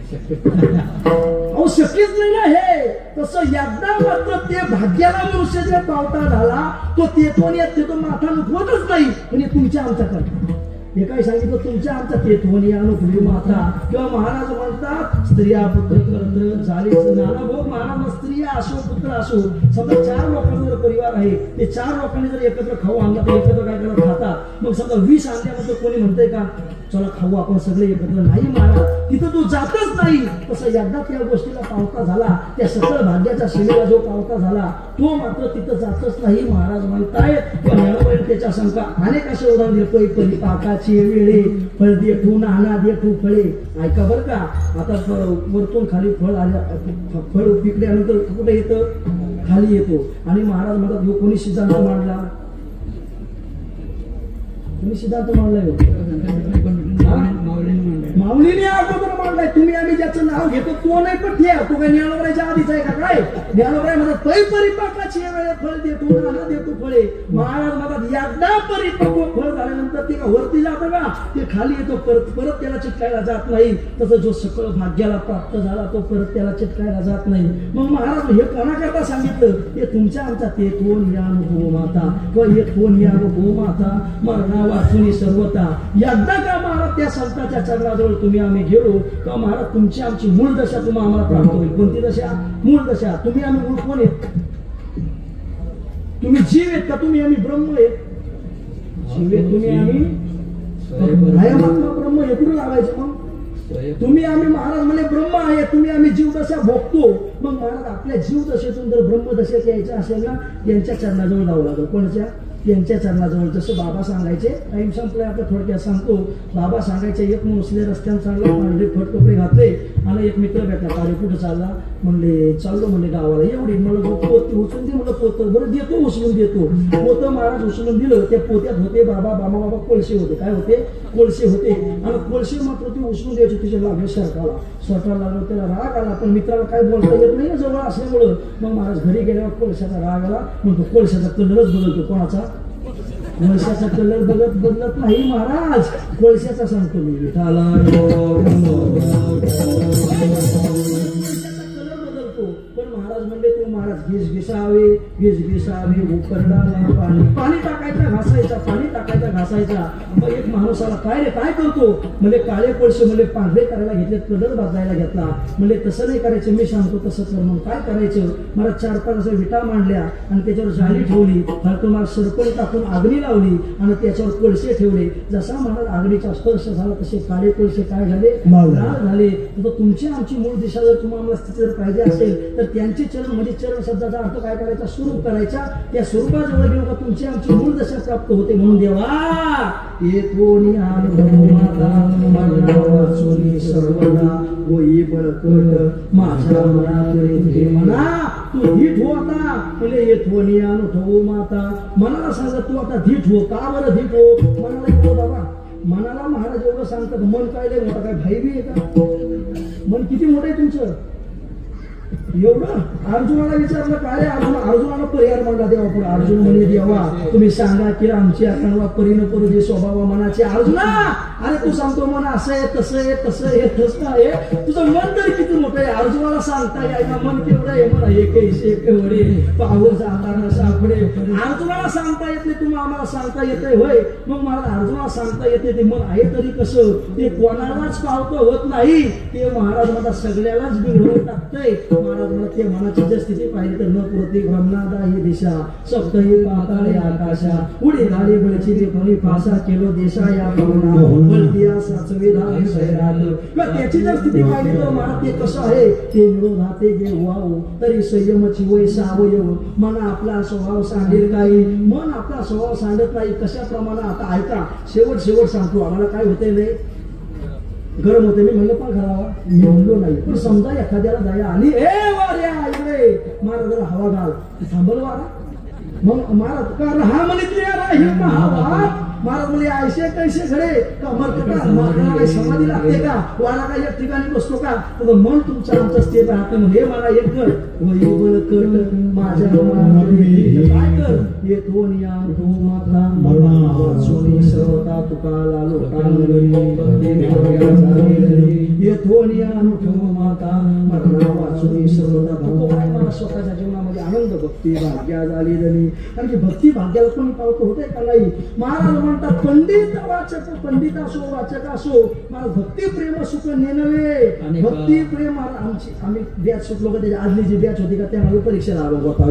Speaker 1: अहो शक्यच नाही ना हे. तसं एकदा मात्र ते भाग्याला मनुष्याच्या पावता झाला तो तेथून येत तो माथा नुकवतच नाही. म्हणजे तुमच्या आमच्या करता हे काय सांगितलं तुमच्या आमच्या तेथोनी अनुकूली माथा. किंवा महाराज म्हणतात स्त्रिया पुत्र कर्त झालीच नाना भोग. महाराज स्त्रिया असो पुत्र असो समजा 4 लोकांचा जर परिवार आहे ते 4 लोकांनी जर एकत्र खाऊ आणला तर एकत्र काय करत खातात. मग समजा 20 आणल्यानंतर कोणी म्हणतंय का
Speaker 2: चला खाऊ आपण सगळे एकत्र, नाही महाराज तिथं तो जातच नाही. तसं एकदा त्या गोष्टीला पावता झाला, त्या सकळ भाग्याच्या सीमेला जो पावता झाला तो मात्र तिथं जातच नाही. महाराज म्हणतायत त्याच्या शंका अनेक असे उदाहरण दिले. पै परिपाकाची वेळे फळ देठू नाना देठू फळे. ऐका बरं का, आता वरतून खाली फळ आल्या, फळ पिकल्यानंतर कुठे येतं, खाली येतो. आणि महाराज म्हणतात ह्यो कोणी सिद्धांत मांडला, तुम्ही सिद्धांत मांडलाय, माऊलीने अगोदर मांडलाय. तुम्ही आम्ही ज्याचं नाव घेतो तो नाही, पण ठेव तो काही ज्ञानोबराच्या आधीच आहे का काय? ज्ञानोबराय म्हणतात पै परिपाकाची वेळे फळ देतो नाना देतो फळे. महाराज म्हणतात एकदा परिपक्व फळ झाल्यानंतर ते का वरती जातं का, ते खाली येतो, परत परत त्याला चिटकायला जात नाही. तसं जो सकळ भाग्याला प्राप्त झाला तो परत त्याला चिटकायला जात नाही. मग महाराज हे कोणाकरता सांगितलं, ते तुमच्या आमचा ते थोन या गो माता किंवा हे थोन या गो माता मरणा वाचुनी सर्वता. एकदा का महाराज त्या संतांच्या चरणाजवळ तुम्ही आम्ही गेलो तेव्हा महाराज तुमची आमची मूळ दशा तुम्हाला आम्हाला प्राप्त होईल. कोणती दशा? मूळ दशा. तुम्ही आम्ही मूळ कोण आहेत? तुम्ही जीव आहेत का, तुम्ही आम्ही ब्रह्म आहेत? जीव आहेत तुम्ही आम्ही आत्मा ब्रह्म हे कुठून लावायचं मग? तुम्ही आम्ही महाराज म्हणे ब्रह्म आहे, तुम्ही आम्ही जीवदशा भोगतो. मग महाराज आपल्या जीवदशेतून जर ब्रह्मदशेत यायचं असेल ना, त्यांच्या चरणाजवळ जावं लागेल. कोणाच्या? त्यांच्या चरणाजवळ. जसं बाबा सांगायचे, टाइम संपलाय आपल्या, थोडक्यात सांगतो. बाबा सांगायचे एक मुसले रस्त्यावर चालला, पांढरे फट कपडे घातले आणि एक मित्र भेटला. अरे कुठं चालला? म्हणले चाललो म्हणले गावाला. एवढी मला पोत उचलून दे म्हणलं. पोतं बरं देतो, उचलून देतो. पोतं महाराज उचलून दिलं. त्या पोत्यात होते बाबा कोळसे होते. काय होते? कोळसे होते. आणि कोळसे मात्र ते उचलून द्यायचे. तिचे लागले सरकाला लागलं. त्याला राग आला, पण मित्राला काय बोलता येत नाही ना जवळ असल्यामुळं. मग महाराज घरी गेल्यावर कोळशाचा राग आला. म्हणतो कोळशाचा कलरच बदलतो. कोणाचा? कोळशाचा कलर बदलत नाही महाराज, कोळशाचा सांगतो मी. विठाला पण महाराज म्हणले तू महाराज घिसावे उकरडाला पाणी टाकायचा घासायचा, पाणी टाकायचा घासायचा. मग एक माणूस आला, काय रे काय करतो? म्हणजे काळे कोळसे म्हणजे पांढरे करायला घेतले, कलर बदलायला घेतला. म्हणजे तसं नाही करायचं, मी सांगतो तसं कर. मग काय करायचं? मला 4-5 असं विटा मांडल्या आणि त्याच्यावर जाळी ठेवली. फालतू मला सरपण टाकून आगणी लावली आणि त्याच्यावर कोळसे ठेवले. जसा महाराज आगणीचा स्पर्श झाला तसे काळे कोळसे काय झाले? लाल झाले. तुमची आमची मूळ दिशा जर तुम्हाला स्थिती जर पाहिजे असेल तर त्यांचे चरण म्हणजे चरण शब्दाचा अर्थ काय करायचा? स्वरूप करायचा. त्या स्वरूपाजवळ गेलो का तुमची आमची मूळ दशा प्राप्त होते. म्हणून देवा येतोनी सर्वदा होई बळकट माझ्या मनात म्हणा तू धीट हो आता. म्हणजे येतोनी अनुभव माता मनाला सांगा तू आता धीट हो. का बरं धीट हो? मनाला बाबा, मनाला महाराज एवढं सांगतात. मन काय लय मोठा, काय भाई बी आहे का? मन किती मोठं आहे तुमचं? एवढं. अर्जुनाला विचारलं काय? अर्जुनाला पर्याय मांडला देवा पुढे. अर्जुन म्हणे देवा तुम्ही सांगा की आमची आकणवा परीन करू दे स्वभाव मनाचे. अर्जुना अरे तू सांगतो मन असं आहे तसं आहे तसं आहे तसं आहे, तुझं मन तरी किती मोठं आहे? अर्जुनाला सांगता यायला मन केवढं आहे? म्हणा एक वडे पाहून जाताना सापडे. अर्जुनाला सांगता येत नाही, तुम्हाला आम्हाला सांगता येतंय होय? मग मला अर्जुनाला सांगता येते ते मन आहे तरी कसं? ते कोणालाच पावतं होत नाही. ते महाराज मला सगळ्यालाच बिघडवून टाकतंय. महाराज मला ते मनाची जर स्थिती पाहिली तर न पुरती ब्रह्मनादा ही दिशा सप्तही पाताळे आकाशा उडी घाली बळची कोणी फासा केलो देशा या बलतिया साचवेला त्याची जर स्थिती पाहिली तर मला ते कसं आहे? ते विरोधाते गे वाव तरी संयमची वय सावयव. मन आपला स्वभाव सांगेल काही, मन आपला स्वभाव सांगत नाही. कशा प्रमाणे आता ऐका, शेवट सांगतो. आम्हाला काय होतंय नाही गरम होते. मी म्हणलं पण घरावा, मी म्हणलो नाही. पण समजा एखाद्याला दया आली, ए वाऱ्या इकडे महाराज जरा हवा घाल, थांबल वारा. मग महाराज कारण हा म्हणितले हवा. महाराज म्हणजे ऐसे कैसे घडे का मरकटा काही समाधी लागते का? वाला काही एक ठिकाणी बसतो का? तर मन तुमचं आमचं स्थिर राहतं. हे मला एक कर वैबळ कट माझ्या काय कर येतो नियातो माता मरणा वाचोनी सर्वता तुकाला लोकांगरी येतो नियातो माता मरणा वाचोनी सर्वता तुकोबाई. मला स्वतःच्या जीवनामध्ये आनंद भक्ती भाग्या झाली झाली. कारण की भक्ती भाग्याला कोणी पावतो होते का नाही? महाराज म्हणतात पंडित वाचक, पंडित असो वाचक असो, मला भक्ती प्रेम सुख नेनवे. भक्ती प्रेम आमची आम्ही बॅच सुटलो का? त्याच्या आदली जी बॅच होती का त्यामध्ये परीक्षेला आलो होता.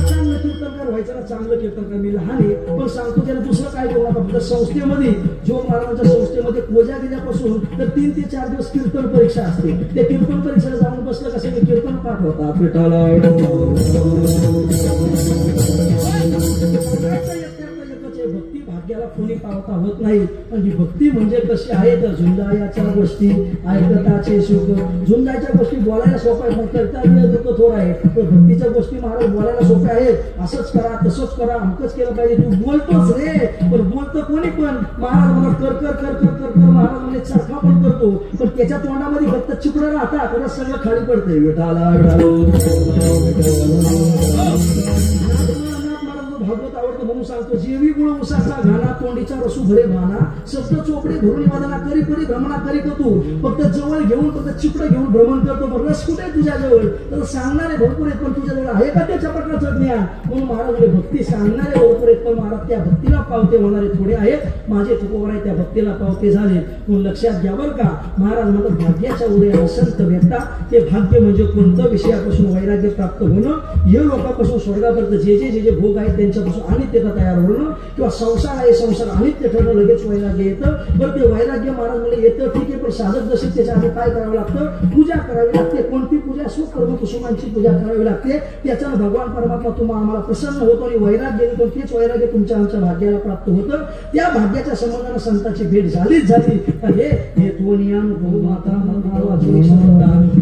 Speaker 2: चांगलं कीर्तनकार व्हायचं म्हणायचं ना चांगलं कीर्तन का मी लहान आहे पण सांगतो त्याला दुसरं काय करू नका फक्त संस्थेमध्ये जो महाराजांच्या संस्थेमध्ये पूजा केल्यापासून तर 3 ते 4 दिवस कीर्तन परीक्षा असते त्या कीर्तन परीक्षेला जाऊन बसलं कसं ते कीर्तन पाठ होतात विठाला भक्ती भाग्याला कोणी पावता होत नाही पण ही भक्ती म्हणजे कशी आहे तर झुंजायाच्या गोष्टी ऐकताचे सुख झुंजायच्या गोष्टी बोलायला सोप्या आहे पण कर्तव्य दुःख थोडं आहे तर भक्तीच्या गोष्टी महाराज बोलायला सोप्या आहेत असंच करा तसंच करा अमकच केलं पाहिजे तू बोलतोच रे पण बोलतं कोणी पण महाराज मला कर कर कर कर कर कर महाराज म्हणजे चरखा पण करतो पण त्याच्या तोंडामध्ये फक्त चिपडं राहतात तर सगळं खाली पडतंय विठाला भागवत आवडतं म्हणून सांगतो जेवी गुळ उसाचा घाना तोंडीचा रसू भरे भाना शब्द चोपडे धरून वादना करी परी भ्रमणा करी तू फक्त जवळ घेऊन फक्त चिपडं घेऊन भ्रमण करतो पण रस कुठे तुझ्या जवळ तर सांगणारे भरपूर आहेत पण तुझ्या जवळ आहे का त्याच्या पटनाचं ज्ञान म्हणून महाराज भक्ती सांगणारे भरपूर आहेत पण महाराज त्या भक्तीला पावते होणारे थोडे आहेत माझे तुकोबर आहे त्या भक्तीला पावते झाले म्हणून लक्षात घ्या बरं का महाराज म्हणतात भाग्याच्या उदयाला संत भेटता ते भाग्य म्हणजे कोणतं विषयापासून वैराग्य प्राप्त होणं हे लोकांपासून स्वर्गापर्यंत जे जे भोग आहेत त्यांच्यापासून अनित्यता तयार होणं किंवा संसार आहे संसार अनित्य ठरणं लगेच वैराग्य येतं बरं ते वैराग्य महाराज म्हणजे येतं ठीक आहे पण साधक जसे त्याच्या आधी काय करावं लागतं पूजा करावी लागते कोणती पूजा स्वकर्म कुसुमांची पूजा करावी लागते त्याच्यानं भगवान परमात्मा तुम्हाला आम्हाला प्रसन्न होतो आणि वैराग्य येतो तेच वैराग्य तुमच्या आमच्या भाग्याला प्राप्त होतं त्या भाग्याच्या संबंधानं संतांची भेट झालीच झाली हे तो नियम माता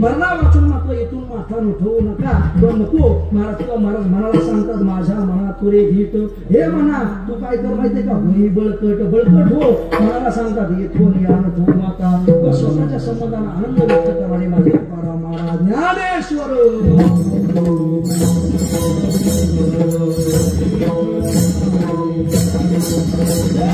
Speaker 2: मरणा वाचून मात्र येथून माथा उठवू नका पण नको महाराज तुला महाराज मनाला सांगतात माझ्या मनात तुरे गीत हे म्हणा तू काय कर माहितीये का होई बळकट हो मनाला सांगतात येथून या तो माता स्वतःच्या संबंधानं आनंद व्यक्त कराने माझे तुकाराम महाराज ज्ञानेश्वर
Speaker 1: जय